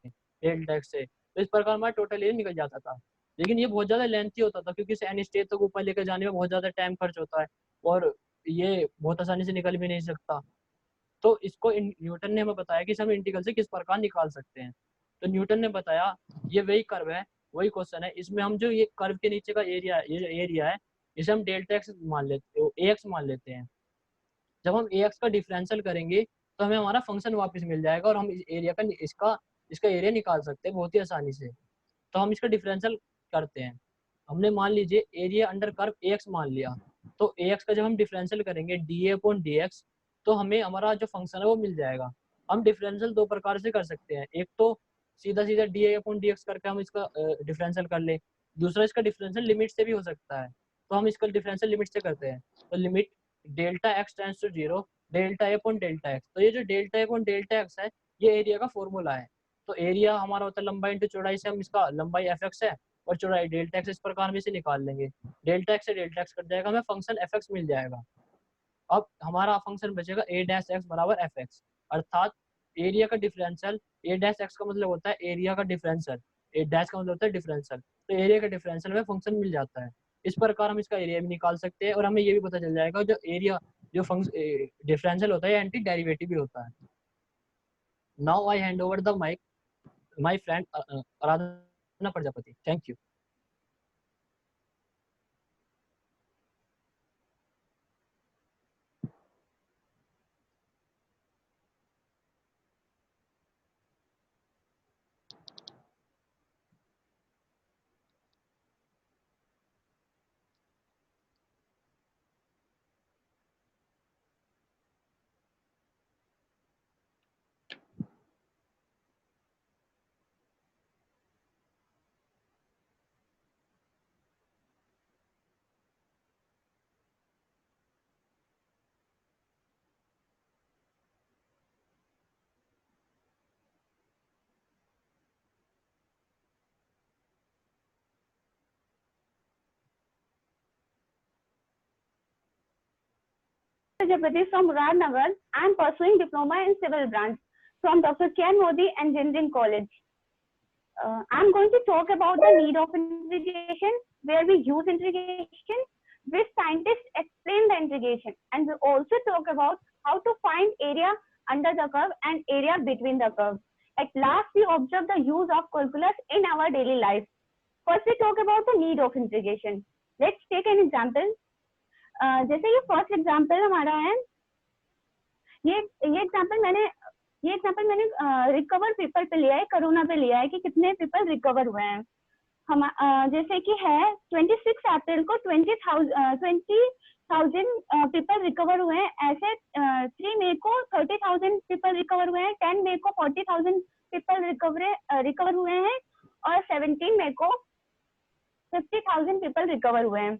डेल्टा एक्स से, तो इस प्रकार हमारा टोटल एरिया निकल जाता था। लेकिन ये बहुत ज्यादा लेंथी होता था क्योंकि इसे एन स्टेज तक ऊपर लेकर जाने में बहुत ज्यादा टाइम खर्च होता है और ये बहुत आसानी से निकल भी नहीं सकता। तो इसको न्यूटन ने हमें बताया कि इसे हम इंटीग्रल से किस प्रकार निकाल सकते हैं। तो न्यूटन ने बताया ये वही कर्व है, वही क्वेश्चन है, इसमें हम जो ये कर्व के नीचे का एरिया है, ये जो एरिया है इसे हम डेल्टा एक्स मान लेते ए एक्स मान लेते हैं। जब हम ए एक्स का डिफरेंशियल करेंगे तो हमें हमारा फंक्शन वापस मिल जाएगा और हम इस एरिया का इसका एरिया निकाल सकते हैं बहुत ही आसानी से। तो हम इसका डिफरेंशियल करते हैं। हमने मान लीजिए एरिया अंडर कर्व ए एक्स मान लिया, तो ए एक्स का जब हम डिफरेंशियल करेंगे D A upon D x, तो हमें हमारा जो फंक्शन है वो मिल जाएगा। हम डिफरेंशियल दो प्रकार से कर सकते हैं, एक तो सीधा सीधा D A upon D x करके हम इसका डिफरेंशियल कर ले, दूसरा इसका डिफरेंशियल लिमिट से भी हो सकता है, तो हम इसका डिफरेंशियल लिमिट से करते हैं। तो limit delta x tends to zero delta a upon delta x, तो ये जो delta a upon delta x है ये एरिया का फॉर्मूला है। तो एरिया हमारा होता है लंबाई इंटू चौड़ाई, से हम इसका लंबाई एफ एक्स है और चौड़ाई डेल्टा एक्स, इस प्रकार में से निकाल लेंगे। डेल्टा एक्स से डेल्टा एक्स कट जाएगा, हमें फंक्शन एफ एक्स मिल जाएगा। अब हमारा फंक्शन बचेगा ए डैश एक्स बराबर एफ एक्स, अर्थात एरिया का डिफरेंशियल, ए डैश एक्स का मतलब होता है एरिया का डिफरेंशियल, ए डैश का मतलब होता है डिफरेंशियल, तो एरिया का डिफरेंशियल में फंक्शन मिल जाता है। इस प्रकार हम इसका एरिया भी निकाल सकते हैं और हमें ये भी पता चल जाएगा जो एरिया जो फंक्शन डिफरेंशियल होता है एंटी डेरिवेटिव भी होता है। Now I hand over the mic my friend Aradhana Prajapati, thank you. Prajapati from Radnagar. I am pursuing diploma in civil branch from Dr. K.N. Modi Engineering College. I am going to talk about the need of integration, where we use integration, which scientists explain the integration, and we also talk about how to find area under the curve and area between the curve. At last, we observe the use of calculus in our daily life. First, we talk about the need of integration. Let's take an example. जैसे ये first example हमारा है, ये example मैंने recover people पे लिया है, corona पे लिया है कि कितने पीपल रिकवर हुए हैं। हम जैसे कि है 26 अप्रैल को 20,000 पीपल रिकवर हुए हैं, ऐसे 3 मई को 30,000 पीपल रिकवर हुए हैं, 10 मई को 40,000 पीपल रिकवर हुए हैं और 17 मई को 50,000 पीपल रिकवर हुए हैं।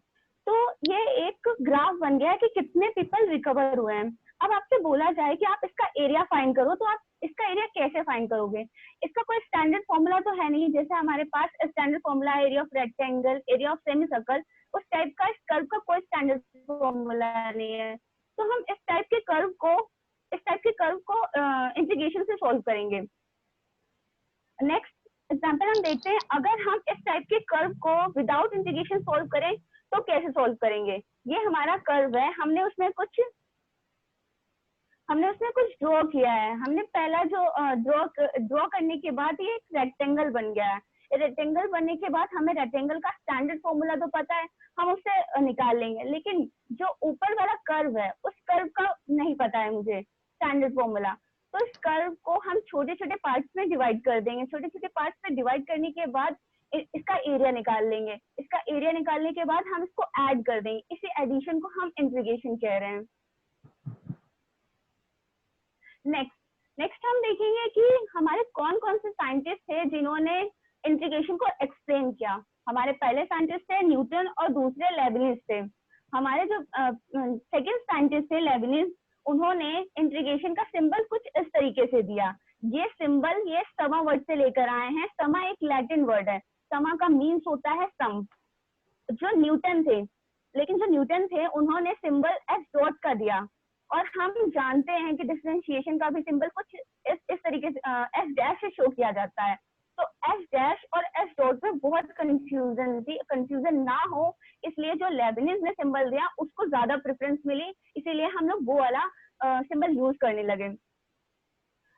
तो ये एक ग्राफ बन गया कि कितने पीपल रिकवर हुए हैं। अब आपसे बोला जाए कि आप इसका एरिया फाइंड करो, तो आप इसका एरिया कैसे फाइंड करोगे? इसका कोई स्टैंडर्ड फॉर्मूला तो है नहीं, जैसे हमारे पास standard formula area of rectangle, area of semi circle, उस टाइप का इस कर्व का कोई स्टैंडर्ड फॉर्मूला नहीं है। तो हम इस टाइप के कर्व को इंटीग्रेशन से सॉल्व करेंगे। नेक्स्ट एग्जाम्पल हम देखते हैं, अगर हम इस टाइप के कर्व को विदाउट इंटीग्रेशन सॉल्व करें तो कैसे सॉल्व करेंगे? ये हमारा कर्व है, हमने उसमें कुछ ड्रॉ किया है। हमने पहला जो ड्रॉ करने के बाद ये एक रेक्टेंगल बन गया है। रेक्टेंगल बनने के बाद हमें रेक्टेंगल का स्टैंडर्ड फॉर्मूला तो पता है, हम उससे निकाल लेंगे, लेकिन जो ऊपर वाला कर्व है उस कर्व का नहीं पता है मुझे स्टैंडर्ड फॉर्मूला। तो इस कर्व को हम छोटे छोटे पार्ट्स में डिवाइड कर देंगे। छोटे छोटे पार्ट्स में डिवाइड करने के बाद इसका एरिया निकाल लेंगे। इसका एरिया निकालने के बाद हम इसको ऐड कर देंगे। इसी एडिशन को हम इंटीग्रेशन कह रहे हैं। नेक्स्ट, नेक्स्ट हम देखेंगे कि हमारे कौन कौन से साइंटिस्ट थे जिन्होंने इंटीग्रेशन को एक्सप्लेन किया। हमारे पहले साइंटिस्ट थे न्यूटन और दूसरे लेबनिज थे। हमारे जो सेकंड साइंटिस्ट थे लेबनिज, उन्होंने इंटीग्रेशन का सिंबल कुछ इस तरीके से दिया। ये सिंबल ये समा वर्ड से लेकर आए हैं। समा एक लैटिन वर्ड है, समा का मीन्स होता है सम। जो न्यूटन थे उन्होंने सिंबल एस डॉट का दिया, और हम जानते हैं कि डिफरेंशिएशन का भी सिंबल कुछ इस तरीके से एस डैश से शो किया जाता है। तो एस डैश और एस डॉट में बहुत कंफ्यूजन ना हो, इसलिए जो लेबनिज ने सिंबल दिया उसको ज्यादा प्रेफरेंस मिली, इसीलिए हम लोग वो वाला सिंबल यूज करने लगे।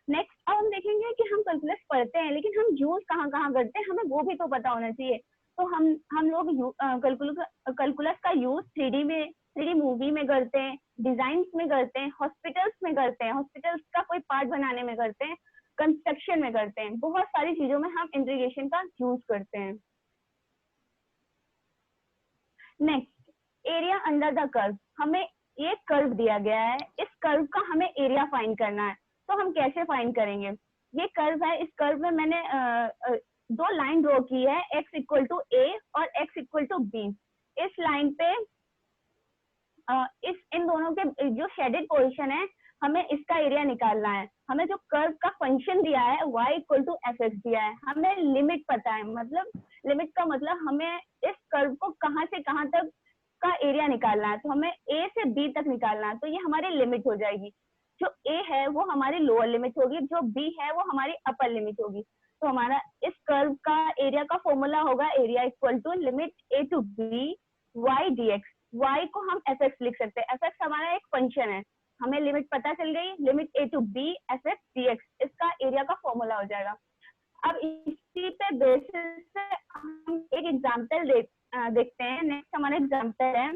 नेक्स्ट अब हम देखेंगे कि हम कैलकुलस पढ़ते हैं, लेकिन हम यूज कहाँ कहाँ करते हैं, हमें वो भी तो पता होना चाहिए। तो हम लोग कैलकुलस का यूज 3D मूवी में करते हैं, डिजाइन में करते हैं, हॉस्पिटल्स में करते हैं, हॉस्पिटल्स का कोई पार्ट बनाने में करते हैं, कंस्ट्रक्शन में करते हैं, बहुत सारी चीजों में हम इंटीग्रेशन का यूज करते हैं। Next, area under the curve. हमें ये कर्व दिया गया है, इस कर्व का हमें एरिया फाइंड करना है। तो हम कैसे फाइंड करेंगे? ये कर्व है, इस कर्व में मैंने दो लाइन ड्रॉ की है, x इक्वल टू a और x इक्वल टू b। इस लाइन पे इन दोनों के जो शेडेड पोर्शन है, हमें इसका एरिया निकालना है। हमें जो कर्व का फंक्शन दिया है y इक्वल टू fx दिया है, हमें लिमिट पता है, मतलब लिमिट का मतलब हमें इस कर्व को कहाँ से कहाँ तक का एरिया निकालना है। तो हमें a से b तक निकालना है, तो ये हमारी लिमिट हो जाएगी। जो a है वो हमारी लोअर लिमिट होगी, जो b है वो हमारी अपर लिमिट होगी। तो हमारा इस कर्व का एरिया का फॉर्मूला होगा area equal to limit a to b y dx। y को हम fx लिख सकते हैं, fx हमारा एक फंक्शन है, हमें लिमिट पता चल गई, limit a to b fx dx, इसका एरिया का फॉर्मूला हो जाएगा। अब इसी पे बेसिस से हम एक एग्जांपल देखते हैं। नेक्स्ट हमारा एग्जांपल है,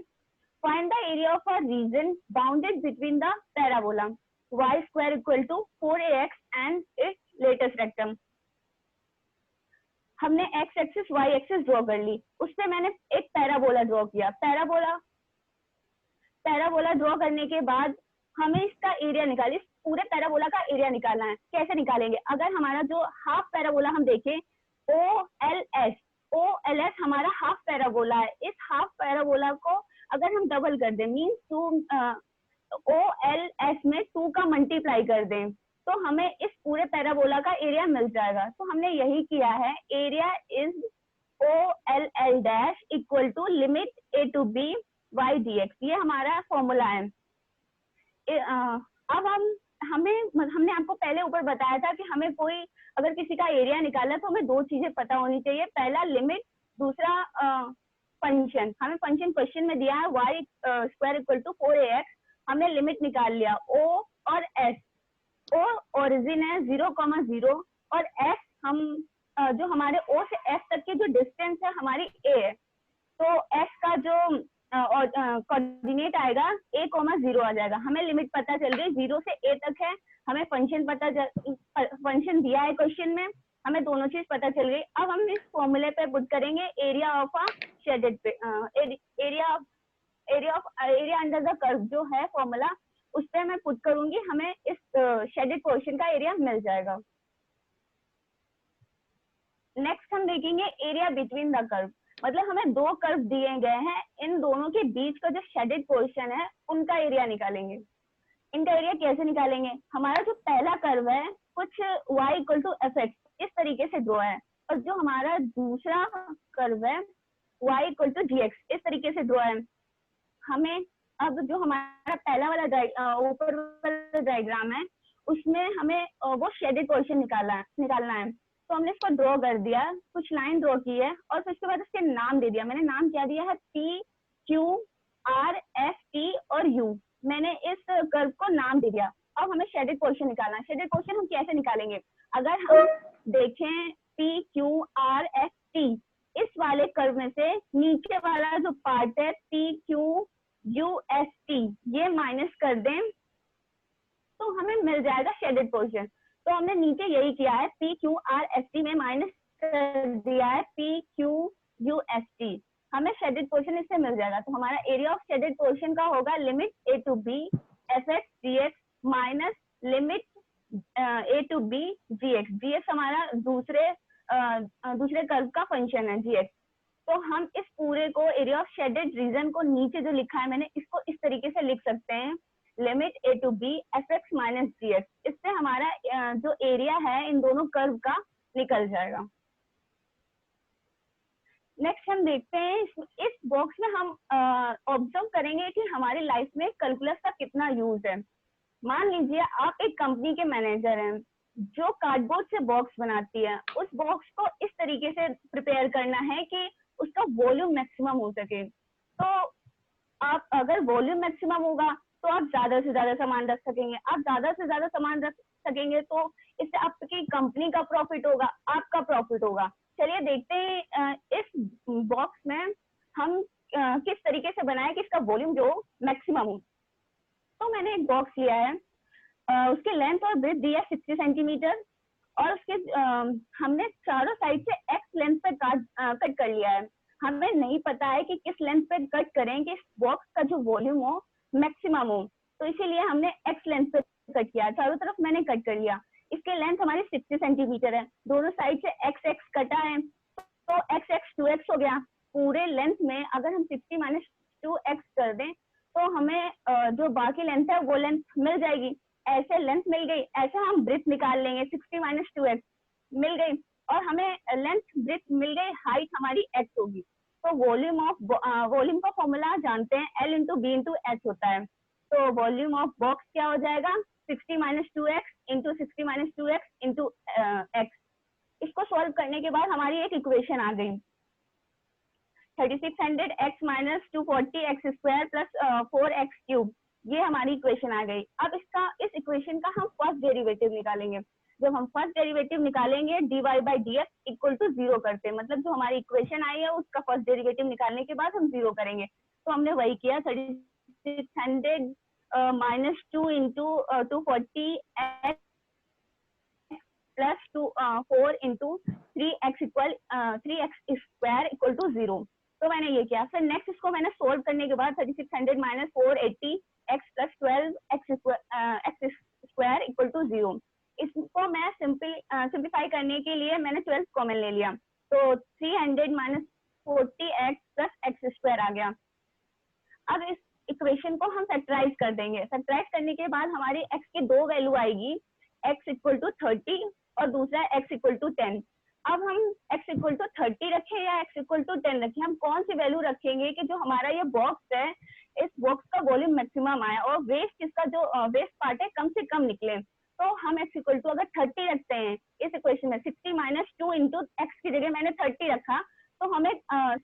find the area of a region bounded between the parabola y square equal to 4ax and its latus rectum. हमने x axis y axis draw कर ली, उससे मैंने एक पैराबोला ड्रॉ किया। पैराबोला ड्रॉ करने के बाद हमें इसका एरिया निकालिए, इस पूरे पैराबोला का एरिया निकालना है। कैसे निकालेंगे? अगर हमारा जो हाफ पैराबोला हम देखें OLS हमारा हाफ पैराबोला है, इस हाफ पैराबोला को अगर हम डबल कर दें, मीन्स OLS में 2 का मल्टीप्लाई कर दें, तो हमें इस पूरे पैराबोला का एरिया मिल जाएगा। तो हमने यही किया है, area is OLL dash equal to limit a to b y dx, ये हमारा फॉर्मूला है। अब हमने आपको पहले ऊपर बताया था कि हमें कोई अगर किसी का एरिया निकाला तो हमें दो चीजें पता होनी चाहिए, पहला लिमिट, दूसरा फंक्शन। हमें फंक्शन क्वेश्चन में दिया है y square equal to 4ax, हमने लिमिट निकाल लिया। o और s, o ओरिजिन है 0,0 और s हम जो हमारे o से s तक की जो डिस्टेंस है हमारी a है, तो s का जो कोऑर्डिनेट आएगा a,0 आ जाएगा। हमें लिमिट पता चल गई, 0 से a तक है, हमें फंक्शन दिया है क्वेश्चन में, हमें दोनों चीज पता चल गई। अब हम इस फॉर्मूले पे पुट करेंगे एरिया ऑफ अ शेडेड पे, एरिया अंडर द कर्व जो है फॉर्मूला, उस पे मैं पुट करूंगी, हमें इस शेडेड पोर्शन का एरिया मिल जाएगा। नेक्स्ट हम देखेंगे एरिया बिटवीन द कर्व, मतलब हमें दो कर्व दिए गए हैं, इन दोनों के बीच का जो शेडेड पोर्शन है उनका एरिया निकालेंगे। इनका एरिया कैसे निकालेंगे? हमारा जो पहला कर्व है कुछ y इक्वल टू fx इस तरीके से ड्रॉ है, और जो हमारा दूसरा कर्व है y इक्वल टू gx इस तरीके से ड्रॉ है। हमें अब जो हमारा पहला वाला ऊपर वाला डायग्राम है उसमें हमें वो शेडेड पोर्शन निकालना है। तो हमने इसको ड्रॉ कर दिया, कुछ लाइन ड्रॉ की है, और फिर उसके बाद उसके नाम दे दिया। मैंने नाम क्या दिया है? P, Q, R, S, T और U। मैंने इस कर्व को नाम दे दिया। अब हमें शेडेड पोर्शन निकालना है। शेडेड पोर्शन हम कैसे निकालेंगे? अगर हम देखें P, Q, R, S, T, इस वाले कर्व में से नीचे वाला जो पार्ट है P, Q, U, S, T, ये माइनस कर दें तो हमें मिल जाएगा शेडेड पोर्शन। तो हमने नीचे यही किया है, P, Q, R, S, T में माइनस कर दिया है P, Q, U, S, T, हमें शेडेड पोर्शन इससे मिल जाएगा। तो हमारा एरिया ऑफ शेडेड पोर्शन का होगा limit a to b fx dx minus limit a to b g x, g x हमारा दूसरे कर्व का फंक्शन है जी एक्स। तो हम इस पूरे को एरिया ऑफ शेडेड रीजन को नीचे जो लिखा है मैंने, इसको इस तरीके से लिख सकते हैं, limit a to b f x minus g x. इससे हमारा जो एरिया है इन दोनों कर्व का निकल जाएगा। नेक्स्ट हम देखते हैं इस बॉक्स में हम ऑब्जर्व करेंगे कि हमारी लाइफ में कैलकुलस का कितना यूज है। मान लीजिए आप एक कंपनी के मैनेजर हैं जो कार्डबोर्ड से बॉक्स बनाती है। उस बॉक्स को इस तरीके से प्रिपेयर करना है कि उसका वॉल्यूम मैक्सिमम हो सके। तो आप अगर वॉल्यूम मैक्सिमम होगा तो आप ज्यादा से ज्यादा सामान रख सकेंगे, आप ज्यादा से ज्यादा सामान रख सकेंगे तो इससे आपकी कंपनी का प्रॉफिट होगा, आपका प्रॉफिट होगा। चलिए देखते हैं इस बॉक्स में हम किस तरीके से बनाए कि इसका वॉल्यूम जो मैक्सिमम हो। तो मैंने एक बॉक्स लिया है, उसके लेंथ और ब्रेथ दिया 60 सेंटीमीटर और उसके हमने चारों साइड से एक्स लेंथ पे कट कर लिया है। हमें नहीं पता है कि किस लेंथ पे कट करें कि इस बॉक्स का जो वॉल्यूम हो मैक्सिमम हो, तो इसीलिए हमने एक्स लेंथ पे कट किया। चारों तरफ मैंने कट कर लिया। इसके लेंथ हमारी 60 सेंटीमीटर है, दोनों साइड से एक्स एक्स कटा है तो एक्स एक्स 2x हो गया। पूरे लेंथ में अगर हम 60 माइनस 2x कर दें तो हमें जो बाकी लेंथ है वो लेंथ मिल जाएगी। ऐसे लेंथ मिल गई, ऐसे हम ब्रेथ निकाल लेंगे, 60 माइनस 2x मिल गई और हमें लेंथ ब्रेथ मिल गई, हाइट हमारी x होगी। तो वॉल्यूम का फॉर्मूला जानते हैं, L into b into h होता है। तो वॉल्यूम ऑफ बॉक्स क्या हो जाएगा, 60 minus 2x into 60 minus 2x into x। इसको सॉल्व करने के बाद हमारी एक इक्वेशन आ गई, 3600x minus 240x square plus 4x cube, ये हमारी इक्वेशन आ गई। अब इस इक्वेशन का हम फर्स्ट डेरिवेटिव निकालेंगे। जब हम फर्स्ट डेरिवेटिव निकालेंगे dy by dx equal to 0 करते हैं, मतलब जो हमारी इक्वेशन आई है उसका फर्स्ट डेरिवेटिव निकालने के बाद हम 0 करेंगे। तो हमने वही किया, 3600 minus 2 into 240x plus 4 into 3x square equal to 0। तो मैंने ये किया। फिर नेक्स्ट इसको मैंने सोल्व करने के बाद 3600 minus 480x plus 12x square equal to 0। इसको मैं सिंप्लीफाई करने के लिए मैंने 12 कॉमन ले लिया, तो 300 minus 40x plus x square आ गया। अब इस इक्वेशन को हम फैक्टराइज कर देंगे। फैक्टराइज करने के बाद हमारी x की दो वैल्यू आएगी, x इक्वल टू 30 और दूसरा x इक्वल टू 10। अब हम x इक्वल टू 30 रखें या x इक्वल टू 10 रखें, हम कौन सी वैल्यू रखेंगे कि जो हमारा ये बॉक्स है इस बॉक्स का वॉल्यूम मैक्सिमम आए और वेस्ट इसका जो वेस्ट पार्ट है कम से कम निकले। तो हम x इक्वल टू अगर 30 रखते हैं इस इक्वेशन में, 60 माइनस 2 इंटू एक्स की जगह मैंने 30 रखा, तो हमें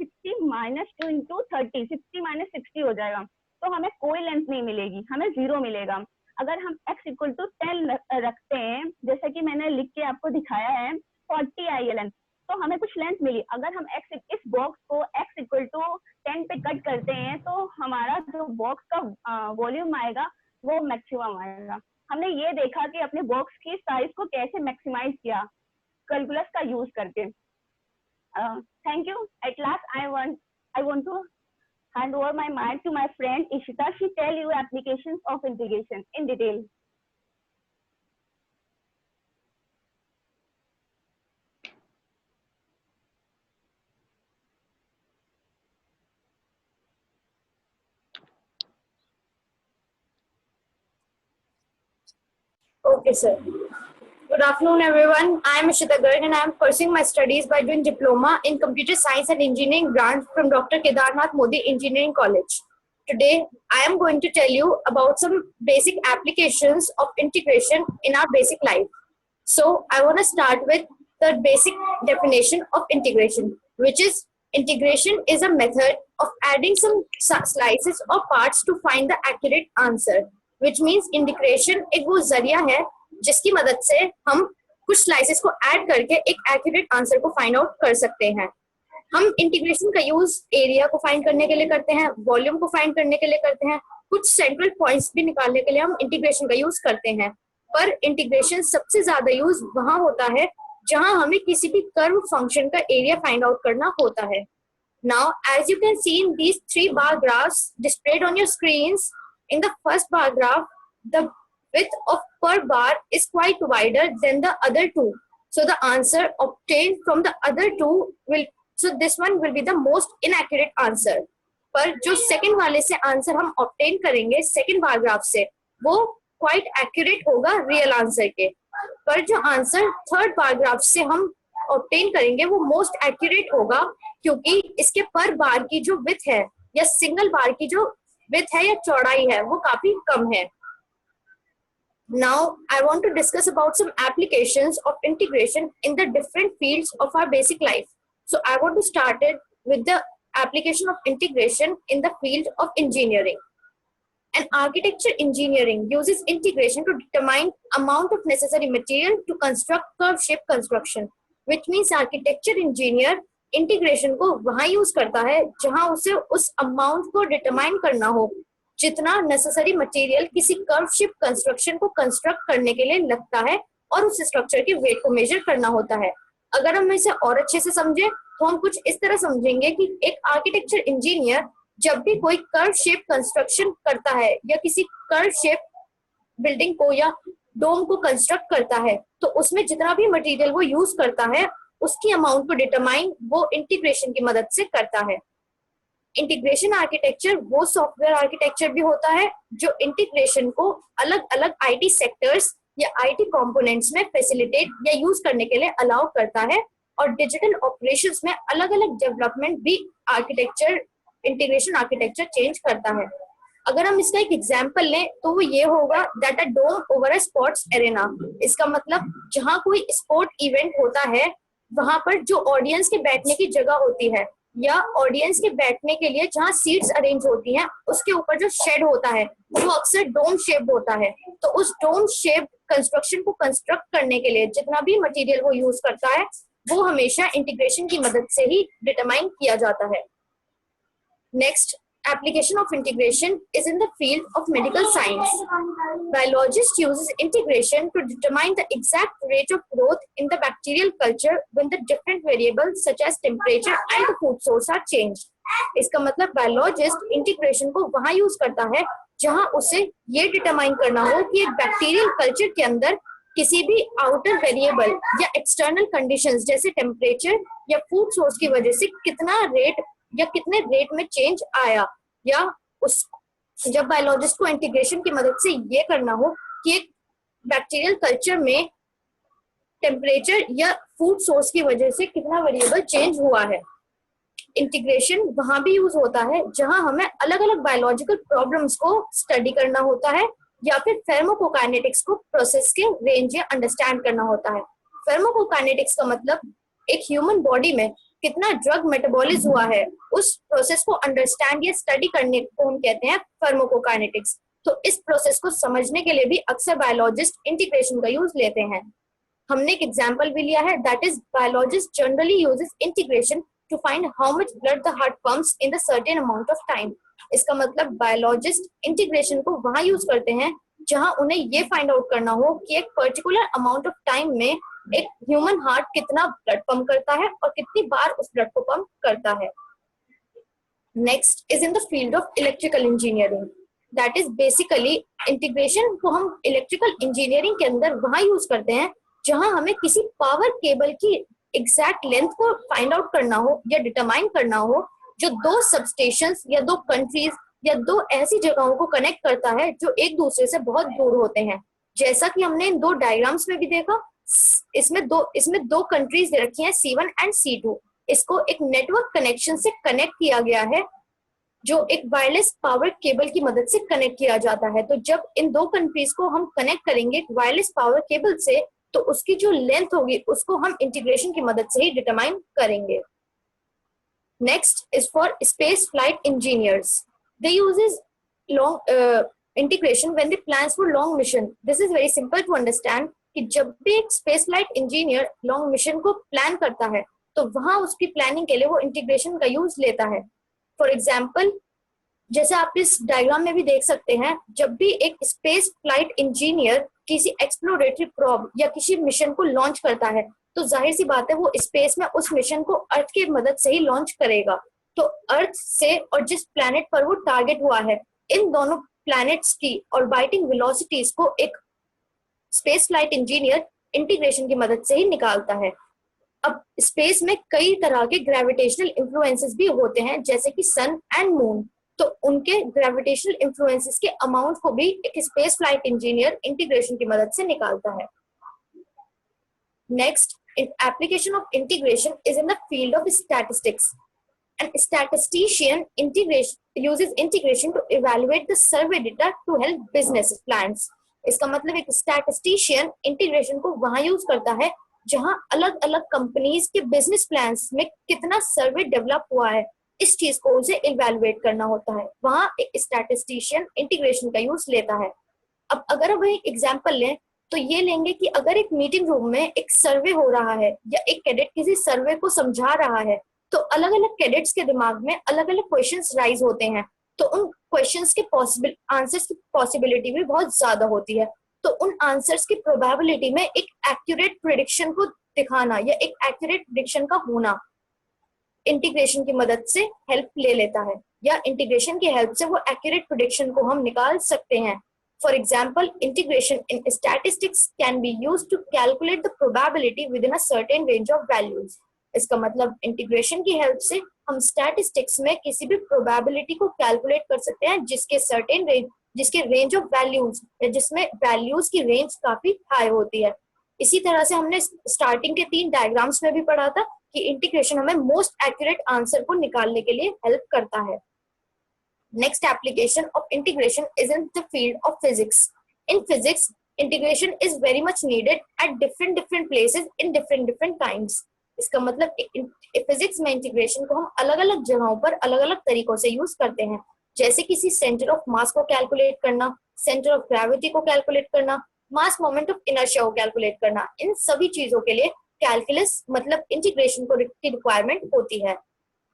60 माइनस 2 इंटू 30, 60 माइनस 60 हो जाएगा। तो हमें कोई लेंथ नहीं मिलेगी, हमें 0 मिलेगा। अगर हम x इक्वल टू 10 रखते हैं, जैसे कि मैंने लिख के आपको दिखाया है, 40 आई लेंथ, तो हमें कुछ लेंथ मिली। अगर हम इस बॉक्स को x इक्वल टू 10 पे कट करते हैं तो हमारा जो बॉक्स का वॉल्यूम आएगा वो मैक्सिमम आएगा। हमने ये देखा कि अपने बॉक्स की साइज को कैसे मैक्सिमाइज किया कैलकुलस का यूज करके। Thank you. At last I want to hand over my mic to my friend Ishita. She tell you applications of integration in detail. Okay, sir. Good afternoon, everyone. I am Ishita Garg and I am pursuing my studies by doing diploma in Computer Science and Engineering branch from Dr. Kedarnath Modi Engineering College. Today, I am going to tell you about some basic applications of integration in our basic life. So, I want to start with the basic definition of integration, which is integration is a method of adding some slices or parts to find the accurate answer. Which means integration एक वो जरिया है जिसकी मदद से हम कुछ slices को ऐड करके एक एक्यूरेट आंसर को फाइंड आउट कर सकते हैं। हम इंटीग्रेशन का यूज एरिया को फाइंड करने के लिए करते हैं, वॉल्यूम को फाइंड करने के लिए करते हैं, कुछ सेंट्रल पॉइंट्स भी निकालने के लिए हम इंटीग्रेशन का यूज करते हैं। पर इंटीग्रेशन सबसे ज्यादा यूज वहां होता है जहां हमें किसी भी कर्व फंक्शन का एरिया फाइंड आउट करना होता है। Now, as you can see in these 3 bar graphs displayed on your screens, in the first bar graph, the width of per bar is quite wider than the other two. So the answer obtained from the other two will, so this one will be the most inaccurate answer. पर जो second वाले से answer हम obtain करेंगे second paragraph से, वो quite accurate होगा real answer के, पर जो आंसर थर्ड पैराग्राफ से हम ऑब्टेन करेंगे वो मोस्ट एक्यूरेट होगा, क्योंकि इसके पर बार की जो विड्थ है या सिंगल बार की जो विड्थ है या चौड़ाई है वो काफी कम है. Now I want to discuss about some applications of integration in the different fields of our basic life. So I want to start it with the application of integration in the field of engineering. And architecture engineering uses integration to determine amount of necessary material to construct curve shape construction, which means architecture engineer integration को वहाँ use करता है जहाँ उसे उस amount को determine करना हो जितना नेसेसरी मटेरियल किसी कर्व शेप कंस्ट्रक्शन को कंस्ट्रक्ट करने के लिए लगता है और उस स्ट्रक्चर के वेट को मेजर करना होता है. अगर हम इसे और अच्छे से समझे तो हम कुछ इस तरह समझेंगे कि एक आर्किटेक्चर इंजीनियर जब भी कोई कर्व शेप कंस्ट्रक्शन करता है या किसी कर्व शेप बिल्डिंग को या डोम को कंस्ट्रक्ट करता है तो उसमें जितना भी मटेरियल वो यूज करता है उसकी अमाउंट को डिटरमाइन वो इंटीग्रेशन की मदद से करता है. इंटीग्रेशन आर्किटेक्चर वो सॉफ्टवेयर आर्किटेक्चर भी होता है जो इंटीग्रेशन को अलग अलग आईटी सेक्टर्स या आईटी कंपोनेंट्स में फैसिलिटेट या यूज करने के लिए अलाउ करता है, और डिजिटल ऑपरेशंस में अलग अलग डेवलपमेंट भी आर्किटेक्चर इंटीग्रेशन आर्किटेक्चर चेंज करता है. अगर हम इसका एक एग्जांपल लें तो वो ये होगा that a dome over a sports arena. इसका मतलब जहां कोई स्पोर्ट इवेंट होता है वहां पर जो ऑडियंस के बैठने की जगह होती है या ऑडियंस के बैठने के लिए जहां सीट्स अरेंज होती हैं उसके ऊपर जो शेड होता है वो अक्सर डोम शेप होता है. तो उस डोम शेप कंस्ट्रक्शन को कंस्ट्रक्ट करने के लिए जितना भी मटेरियल वो यूज करता है वो हमेशा इंटीग्रेशन की मदद से ही डिटरमाइन किया जाता है. Next application of integration is in the field of medical science. Biologist uses integration to determine the exact rate of growth in the bacterial culture when the different variables such as temperature and the food source are changed. इसका मतलब biologist integration को वहाँ use करता है जहाँ उसे ये determine करना हो कि एक बैक्टीरियल कल्चर के अंदर किसी भी आउटर वेरिएबल या एक्सटर्नल कंडीशंस जैसे टेम्परेचर या फूड सोर्स की वजह से कितना रेट या कितने रेट में चेंज आया, या उस जब बायोलॉजिस्ट को इंटीग्रेशन की मदद से ये करना हो कि एक बैक्टीरियल कल्चर में टेम्परेचर या फूड सोर्स की वजह से कितना वेरिएबल चेंज हुआ है. इंटीग्रेशन वहां भी यूज होता है जहां हमें अलग अलग बायोलॉजिकल प्रॉब्लम्स को स्टडी करना होता है या फिर फार्माकोकाइनेटिक्स को प्रोसेस के रेंज या अंडरस्टैंड करना होता है. फार्माकोकाइनेटिक्स का मतलब एक ह्यूमन बॉडी में कितना ड्रग मेटाबॉलिज्म हुआ है उस प्रोसेस को अंडरस्टैंड या स्टडी करने को हम कहते हैं फार्माकोकाइनेटिक्स. तो इस प्रोसेस को समझने के लिए भी अक्सर बायोलॉजिस्ट इंटीग्रेशन का यूज लेते हैं. हमने एक एग्जांपल भी लिया है that is biologist generally uses integration to find how much blood the heart pumps in the certain amount of time. इसका मतलब बायोलॉजिस्ट इंटीग्रेशन को वहां यूज करते हैं जहां उन्हें ये फाइंड आउट करना हो कि एक पर्टिकुलर अमाउंट ऑफ टाइम में एक ह्यूमन हार्ट कितना ब्लड पंप करता है और कितनी बार उस ब्लड को पंप करता है. Next is in the field of electrical engineering. That is basically integration को हम इलेक्ट्रिकल इंजीनियरिंग के अंदर वहां यूज करते हैं जहां हमें किसी पावर केबल की एग्जैक्ट लेंथ को फाइंड आउट करना हो या डिटरमाइन करना हो जो दो सबस्टेशंस या दो कंट्रीज या दो ऐसी जगहों को कनेक्ट करता है जो एक दूसरे से बहुत दूर होते हैं. जैसा कि हमने इन दो डायग्राम्स में भी देखा, इसमें दो कंट्रीज रखी हैं C1 एंड C2. इसको एक नेटवर्क कनेक्शन से कनेक्ट किया गया है जो एक वायरलेस पावर केबल की मदद से कनेक्ट किया जाता है. तो जब इन दो कंट्रीज को हम कनेक्ट करेंगे वायरलेस पावर केबल से तो उसकी जो लेंथ होगी उसको हम इंटीग्रेशन की मदद से ही डिटरमाइन करेंगे. Next is for space flight engineers. They uses long integration when they plans for long mission. This is very simple to understand कि जब भी एक space flight engineer long mission को प्लान करता है तो वहां उसकी प्लानिंग के लिए वो इंटीग्रेशन का यूज लेता है. फॉर एग्जाम्पल जैसे आप इस डायग्राम में भी देख सकते हैं, जब भी एक स्पेस फ्लाइट इंजीनियर किसी एक्सप्लोरेटरी प्रोब या किसी मिशन को लॉन्च करता है तो जाहिर सी बात है वो स्पेस में उस मिशन को अर्थ की मदद से ही लॉन्च करेगा. तो अर्थ से और जिस प्लैनेट पर वो टारगेट हुआ है इन दोनों प्लैनेट्स की ऑर्बिटिंग वेलोसिटीज को एक स्पेस फ्लाइट इंजीनियर इंटीग्रेशन की मदद से ही निकालता है। अब स्पेस में कई तरह के ग्रेविटेशनल इन्फ्लुएंसेस भी होते हैं, जैसे कि सन एंड मून, तो उनके ग्रेविटेशनल इन्फ्लुएंसेस के अमाउंट को भी एक स्पेस फ्लाइट इंजीनियर इंटीग्रेशन की मदद से निकालता है। Next, application of integration is in the field of statistics. An statistician uses integration to evaluate the survey data to help business plans. इसका मतलब एक statistician integration को वहां यूज करता है जहां अलग अलग कंपनीज के बिजनेस प्लान्स में कितना सर्वे डेवलप हुआ है, इस चीज को उसे इवेलुएट करना होता है, वहां एक स्टैटिस्टिशियन इंटीग्रेशन का यूज लेता है। अब अगर हम एक एग्जांपल लें तो ये लेंगे कि अगर एक मीटिंग रूम में एक सर्वे हो रहा है या एक कैडेट किसी सर्वे को समझा रहा है, तो अलग अलग कैडेट्स के दिमाग में अलग अलग क्वेश्चंस राइज होते हैं, तो उन क्वेश्चंस के आंसर्स की पॉसिबिलिटी भी बहुत ज्यादा होती है। तो उन आंसर्स की प्रोबेबिलिटी में एक एक्यूरेट प्रिडिक्शन को दिखाना या एक एक्यूरेट प्रिडिक्शन का होना इंटीग्रेशन की मदद से हेल्प ले लेता है, या इंटीग्रेशन की हेल्प से वो एक्यूरेट प्रिडिक्शन को हम निकाल सकते हैं। For example, integration in statistics can be used to calculate the probability within a certain range of values. इसका मतलब इंटीग्रेशन की हेल्प से हम स्टैटिस्टिक्स में किसी भी प्रोबेबिलिटी को कैलकुलेट कर सकते हैं जिसके रेंज ऑफ वैल्यूज या जिसमें वैल्यूज की रेंज काफी हाई होती है। इसी तरह से हमने स्टार्टिंग के 3 डायग्राम्स में भी पढ़ा था कि इंटीग्रेशन हमें मोस्ट एक्यूरेट आंसर को निकालने के लिए हेल्प करता है। Next application of integration is in the field of physics. In physics, integration is very much needed at different places in different times. इसका मतलब फिजिक्स में इंटीग्रेशन को हम अलग अलग जगहों पर अलग अलग तरीकों से यूज करते हैं, जैसे किसी सेंटर ऑफ मास को कैलकुलेट करना, सेंटर ऑफ ग्रेविटी को कैलकुलेट करना, मास मोमेंट ऑफ इनर्शिया को कैलकुलेट करना। इन सभी चीजों के लिए कैलकुलस मतलब इंटीग्रेशन को की रिक्वायरमेंट होती है।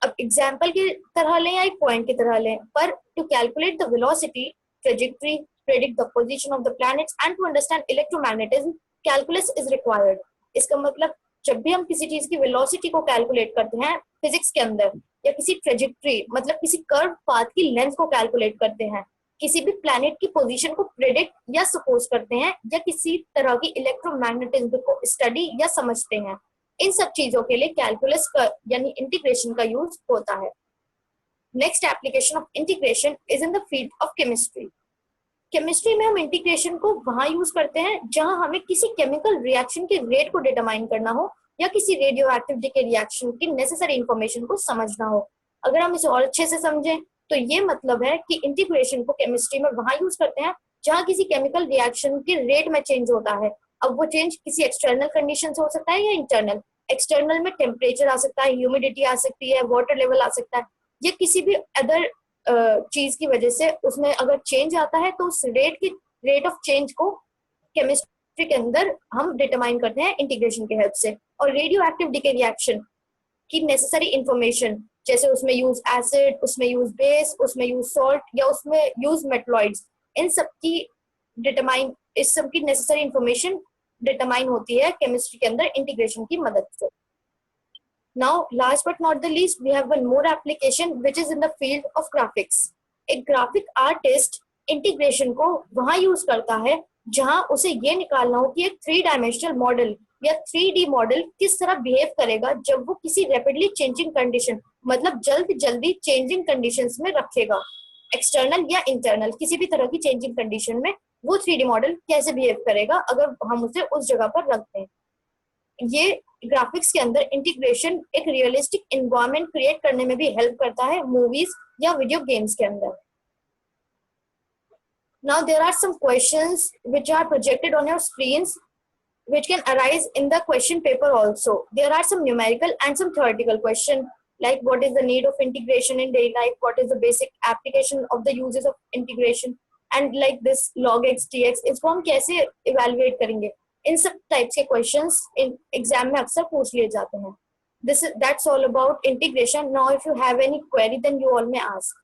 अब एग्जाम्पल की तरह लें या एक पॉइंट की तरह लें, पर to calculate the velocity, trajectory, predict the position of the planets and to understand electromagnetism, calculus is required. इसका मतलब जब भी हम किसी चीज की वेलोसिटी को कैलकुलेट करते हैं फिजिक्स के अंदर, या किसी ट्रेजेक्टरी मतलब किसी कर्व पाथ की लेंथ को कैलकुलेट करते हैं, किसी भी प्लैनेट की पोजीशन को प्रेडिक्ट या सपोज करते हैं, या किसी तरह की इलेक्ट्रोमैग्नेटिज्म को स्टडी या समझते हैं, इन सब चीजों के लिए कैलकुलस का यानी इंटीग्रेशन का यूज होता है। Next application of integration is in the field of chemistry. Chemistry में हम इंटीग्रेशन को वहां यूज करते हैं जहां हमें किसी केमिकल रिएक्शन के रेट को डिटरमाइन करना हो या किसी रेडियो एक्टिविटी के रिएक्शन की नेसेसरी इंफॉर्मेशन को समझना हो। अगर हम इसे और अच्छे से समझें तो ये मतलब है कि इंटीग्रेशन को केमिस्ट्री में वहां यूज करते हैं जहां किसी केमिकल रिएक्शन के रेट में चेंज होता है। अब वो चेंज किसी एक्सटर्नल कंडीशन से हो सकता है या इंटरनल। एक्सटर्नल में टेम्परेचर आ सकता है, ह्यूमिडिटी आ सकती है, वाटर लेवल आ सकता है, या किसी भी अदर चीज की वजह से उसमें अगर चेंज आता है तो उस रेट ऑफ चेंज को केमिस्ट्री के अंदर हम डिटरमाइन करते हैं इंटीग्रेशन की हेल्प से। और रेडियो एक्टिविटी के रिएक्शन की नेसेसरी इंफॉर्मेशन, जैसे उसमें यूज एसिड, उसमें यूज बेस, उसमें यूज सॉल्ट या उसमें यूज मेटलॉइड्स, इस सब की नेसेसरी इंफॉर्मेशन डिटरमाइन होती है केमिस्ट्री के अंदर इंटीग्रेशन की मदद से। Now, last but not the least, we have one more application which is in the field of graphics. एक ग्राफिक आर्टिस्ट इंटीग्रेशन को वहां यूज करता है जहां उसे ये निकालना हो कि एक 3 डायमेंशनल मॉडल या 3D मॉडल किस तरह बिहेव करेगा जब वो किसी रैपिडली चेंजिंग कंडीशन मतलब जल्दी चेंजिंग कंडीशंस में रखेगा, एक्सटर्नल या इंटरनल किसी भी तरह की चेंजिंग कंडीशन में वो 3D मॉडल कैसे बिहेव करेगा अगर हम उसे उस जगह पर रखते हैं। ये ग्राफिक्स के अंदर इंटीग्रेशन एक रियलिस्टिक एनवायरनमेंट क्रिएट करने में भी हेल्प करता है मूवीज या वीडियो गेम्स के अंदर। Now there are some questions which are projected on your screens which can arise in the question paper also. There are some numerical and some theoretical question like what is the need of integration in daily life, what is the basic application of the uses of integration, and like this log x dx, इसको हम कैसे evaluate करेंगे, इन सब types के questions in exam में अक्सर पूछ लिए जाते हैं। That's all about integration. Now if you have any query then you all may ask.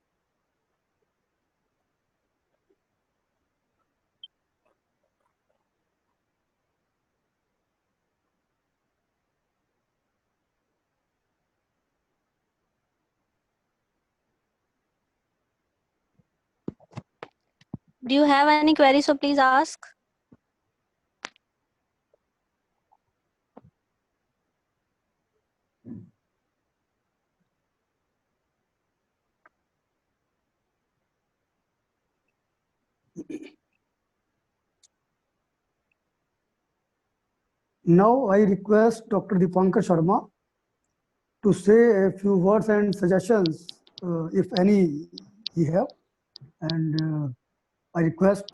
Do you have any queries? So please ask. Now I request Dr. Dipankar Sharma to say a few words and suggestions, if any he have. And I request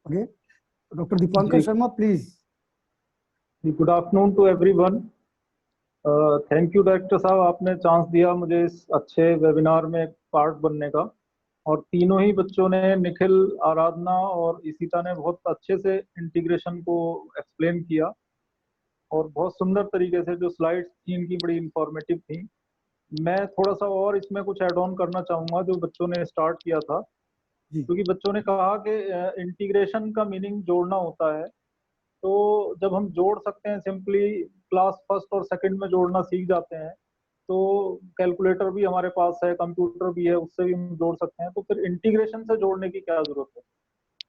again, Dr. Dipankar ji. Sharma, please. Good afternoon to everyone. Thank you director साहब, आपने chance दिया मुझे इस अच्छे webinar में part बनने का. और तीनों ही बच्चों ने, निखिल, आराधना और इशिता ने बहुत अच्छे से इंटीग्रेशन को एक्सप्लेन किया और बहुत सुंदर तरीके से जो स्लाइड्स थी इनकी बड़ी इंफॉर्मेटिव थी. मैं थोड़ा सा और इसमें कुछ ऐड ऑन करना चाहूँगा जो बच्चों ने स्टार्ट किया था, क्योंकि बच्चों ने कहा कि इंटीग्रेशन का मीनिंग जोड़ना होता है. तो जब हम जोड़ सकते हैं, सिंपली क्लास फर्स्ट और सेकंड में जोड़ना सीख जाते हैं, तो कैलकुलेटर भी हमारे पास है, कंप्यूटर भी है, उससे भी हम जोड़ सकते हैं. तो फिर इंटीग्रेशन से जोड़ने की क्या जरूरत है?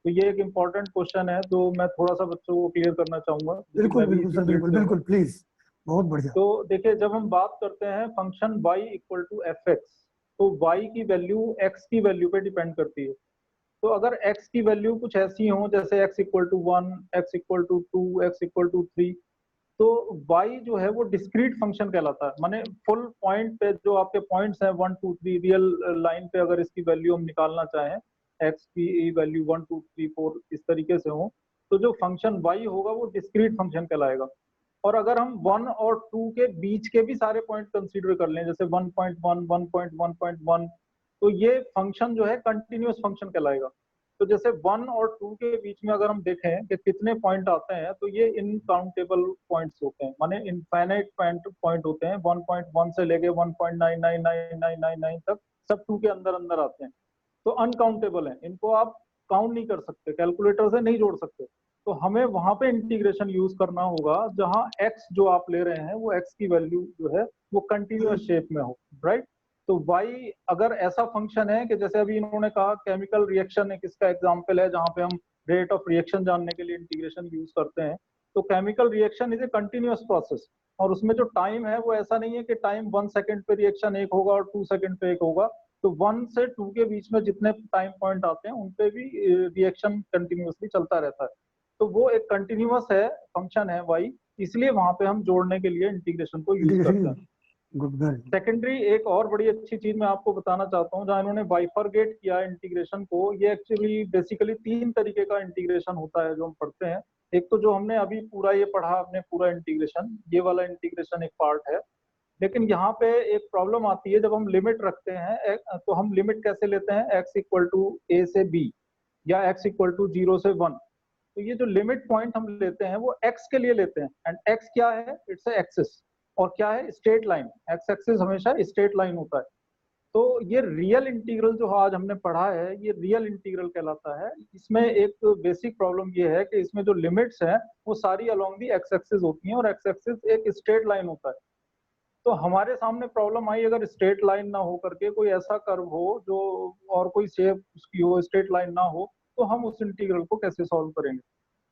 तो ये एक इम्पॉर्टेंट क्वेश्चन है जो मैं थोड़ा सा बच्चों को क्लियर करना चाहूंगा. बिल्कुल बिल्कुल सर, बिल्कुल बिल्कुल, प्लीज, बहुत बढ़िया. तो देखिए, जब हम बात करते हैं function y equal to f x, तो y की वैल्यू x की वैल्यू पे डिपेंड करती है. तो अगर x की वैल्यू कुछ ऐसी हो जैसे x equal to 1, x equal to 2, x equal to 3, तो y जो है वो डिस्क्रीट फंक्शन कहलाता है. माने फुल पॉइंट पे जो आपके पॉइंट्स हैं 1 2 3 रियल लाइन पे, अगर इसकी वैल्यू हम निकालना चाहें, x की वैल्यू 1 2 3 4 इस तरीके से हो, तो जो फंक्शन y होगा वो डिस्क्रीट फंक्शन कहलाएगा. और अगर हम 1 और 2 के बीच के भी सारे पॉइंट कंसीडर कर लें, जैसे 1.1, 1.1.1, तो ये फंक्शन जो है कंटिन्यूअस फंक्शन कहलाएगा. तो जैसे 1 और 2 के बीच में अगर हम देखें कि कितने पॉइंट आते हैं, तो ये इनकाउंटेबल पॉइंट्स होते हैं, माने इनफाइनाइट पॉइंट होते हैं. 1.1 से लेके 1.999999 तक सब 2 के अंदर अंदर आते हैं. तो अनकाउंटेबल है, इनको आप काउंट नहीं कर सकते, कैलकुलेटर से नहीं जोड़ सकते. तो हमें वहां पे इंटीग्रेशन यूज करना होगा जहां x जो आप ले रहे हैं वो x की वैल्यू जो है वो कंटिन्यूअस शेप में हो, राइट. तो y अगर ऐसा फंक्शन है कि जैसे अभी इन्होंने कहा केमिकल रिएक्शन एक इसका एग्जांपल है जहां पे हम रेट ऑफ रिएक्शन जानने के लिए इंटीग्रेशन यूज करते हैं. तो chemical reaction is a continuous process, और उसमें जो टाइम है वो ऐसा नहीं है कि टाइम 1 सेकंड पे रिएक्शन एक होगा और 2 सेकंड पे एक होगा. तो 1 से 2 के बीच में जितने टाइम पॉइंट आते हैं उन पे भी रिएक्शन कंटिन्यूअसली चलता रहता है. तो वो एक कंटिन्यूअस है फंक्शन है y, इसलिए वहां पे हम जोड़ने के लिए इंटीग्रेशन को यूज करते हैं. सेकेंडरी एक और बड़ी अच्छी चीज मैं आपको बताना चाहता हूँ, जहाँ इन्होंने बाइफरगेट किया इंटीग्रेशन को. ये एक्चुअली बेसिकली 3 तरीके का इंटीग्रेशन होता है जो हम पढ़ते हैं. एक तो जो हमने अभी पूरा ये पढ़ा, आपने पूरा इंटीग्रेशन, ये वाला इंटीग्रेशन एक पार्ट है. लेकिन यहाँ पे एक प्रॉब्लम आती है, जब हम लिमिट रखते हैं तो हम लिमिट कैसे लेते हैं, x इक्वल टू a से b या x इक्वल टू 0 से 1. तो ये जो लिमिट पॉइंट हम लेते हैं वो x के लिए लेते हैं. एंड x क्या है, इट्स ए एक्सिस. और क्या है, स्ट्रेट लाइन. एक्स एक्सिस हमेशा स्ट्रेट लाइन होता है. तो ये रियल इंटीग्रल जो आज हमने पढ़ा है ये रियल इंटीग्रल कहलाता है. इसमें एक बेसिक प्रॉब्लम ये है कि इसमें जो लिमिट्स हैं वो सारी अलोंग दी एक्स एक्सिस होती हैं, और एक्स एक्सिस एक स्ट्रेट लाइन होता है. तो हमारे सामने प्रॉब्लम आई, अगर स्ट्रेट लाइन ना हो करके कोई ऐसा कर्व हो जो और कोई शेप उसकी हो, स्ट्रेट लाइन ना हो, तो हम उस इंटीग्रल को कैसे सॉल्व करेंगे.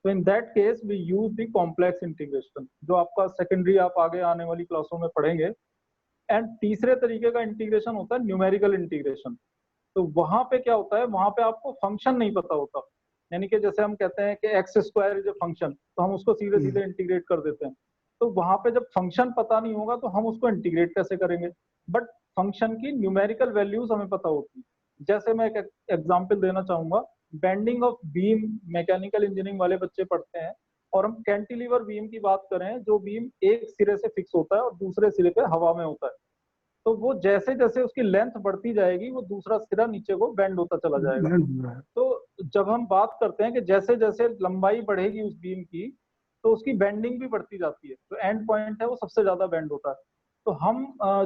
तो in that case we use the complex integration, जो आपका सेकेंडरी आप आगे आने वाली क्लासों में पढ़ेंगे. एंड तीसरे तरीके का इंटीग्रेशन होता है न्यूमेरिकल इंटीग्रेशन. तो वहां पे क्या होता है, वहां पे आपको फंक्शन नहीं पता होता. यानी कि जैसे हम कहते हैं कि x square is a function, तो हम उसको सीधे सीधे इंटीग्रेट कर देते हैं. तो वहां पे जब फंक्शन पता नहीं होगा तो हम उसको इंटीग्रेट कैसे करेंगे. बट फंक्शन की न्यूमेरिकल वैल्यूज हमें पता होती है. जैसे मैं एक एग्जांपल देना चाहूंगा, bending of beam mechanical engineering वाले बच्चे पढ़ते हैं, और हम कैंटिलीवर बीम की बात करें, जो बीम एक सिरे से फिक्स होता है और दूसरे सिरे पे हवा में होता है. तो वो जैसे जैसे उसकी लेंथ बढ़ती जाएगी वो दूसरा सिरा नीचे को बेंड होता चला जाएगा. तो जब हम बात करते हैं कि जैसे जैसे लंबाई बढ़ेगी उस बीम की, तो उसकी बेंडिंग भी बढ़ती जाती है. तो एंड पॉइंट है वो सबसे ज्यादा बेंड होता है. तो हम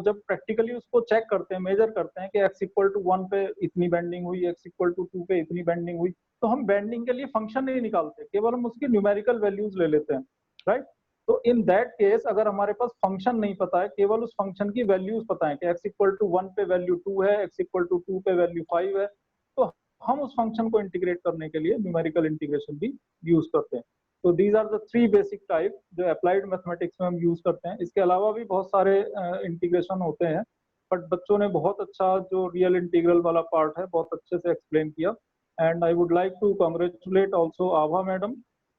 जब प्रैक्टिकली उसको चेक करते हैं, मेजर करते हैं कि x इक्वल टू 1 पे इतनी बेंडिंग हुई, x इक्वल टू 2 पे इतनी बेंडिंग हुई, तो हम बेंडिंग के लिए फंक्शन नहीं निकालते, केवल हम उसकी न्यूमेरिकल वैल्यूज ले लेते हैं, राइट. तो इन दैट केस अगर हमारे पास फंक्शन नहीं पता है, केवल उस फंक्शन की वैल्यूज पता है कि x इक्वल टू 1 पे वैल्यू 2 है, x इक्वल टू 2 पे वैल्यू 5 है, तो हम उस फंक्शन को इंटीग्रेट करने के लिए न्यूमेरिकल इंटीग्रेशन भी यूज करते हैं. तो these are the 3 basic type जो अप्लाइड मैथमेटिक्स में हम यूज करते हैं. इसके अलावा भी बहुत सारे इंटीग्रेशन होते हैं, बट बच्चों ने बहुत अच्छा जो रियल इंटीग्रल वाला पार्ट है बहुत अच्छे से एक्सप्लेन किया. And I would like to congratulate also Abha madam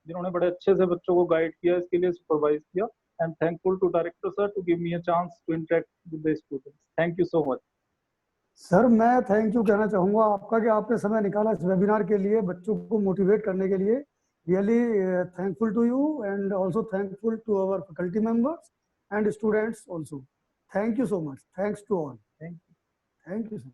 जिन्होंने बड़े अच्छे से बच्चों को गाइड किया, इसके लिए सुपरवाइज किया। I am thankful to director sir to give me a chance to interact with the students. Thank you so much. Sir मैं थैंक यू कहना चाहूँगा आपका कि आपने समय निकाला इस वेबिनार के लिए, बच्चों को मोटिवेट करने के लिए। Really thankful to you and also thankful to our faculty members and students also. Thank you so much. Thanks to all. Thank you. Thank you sir.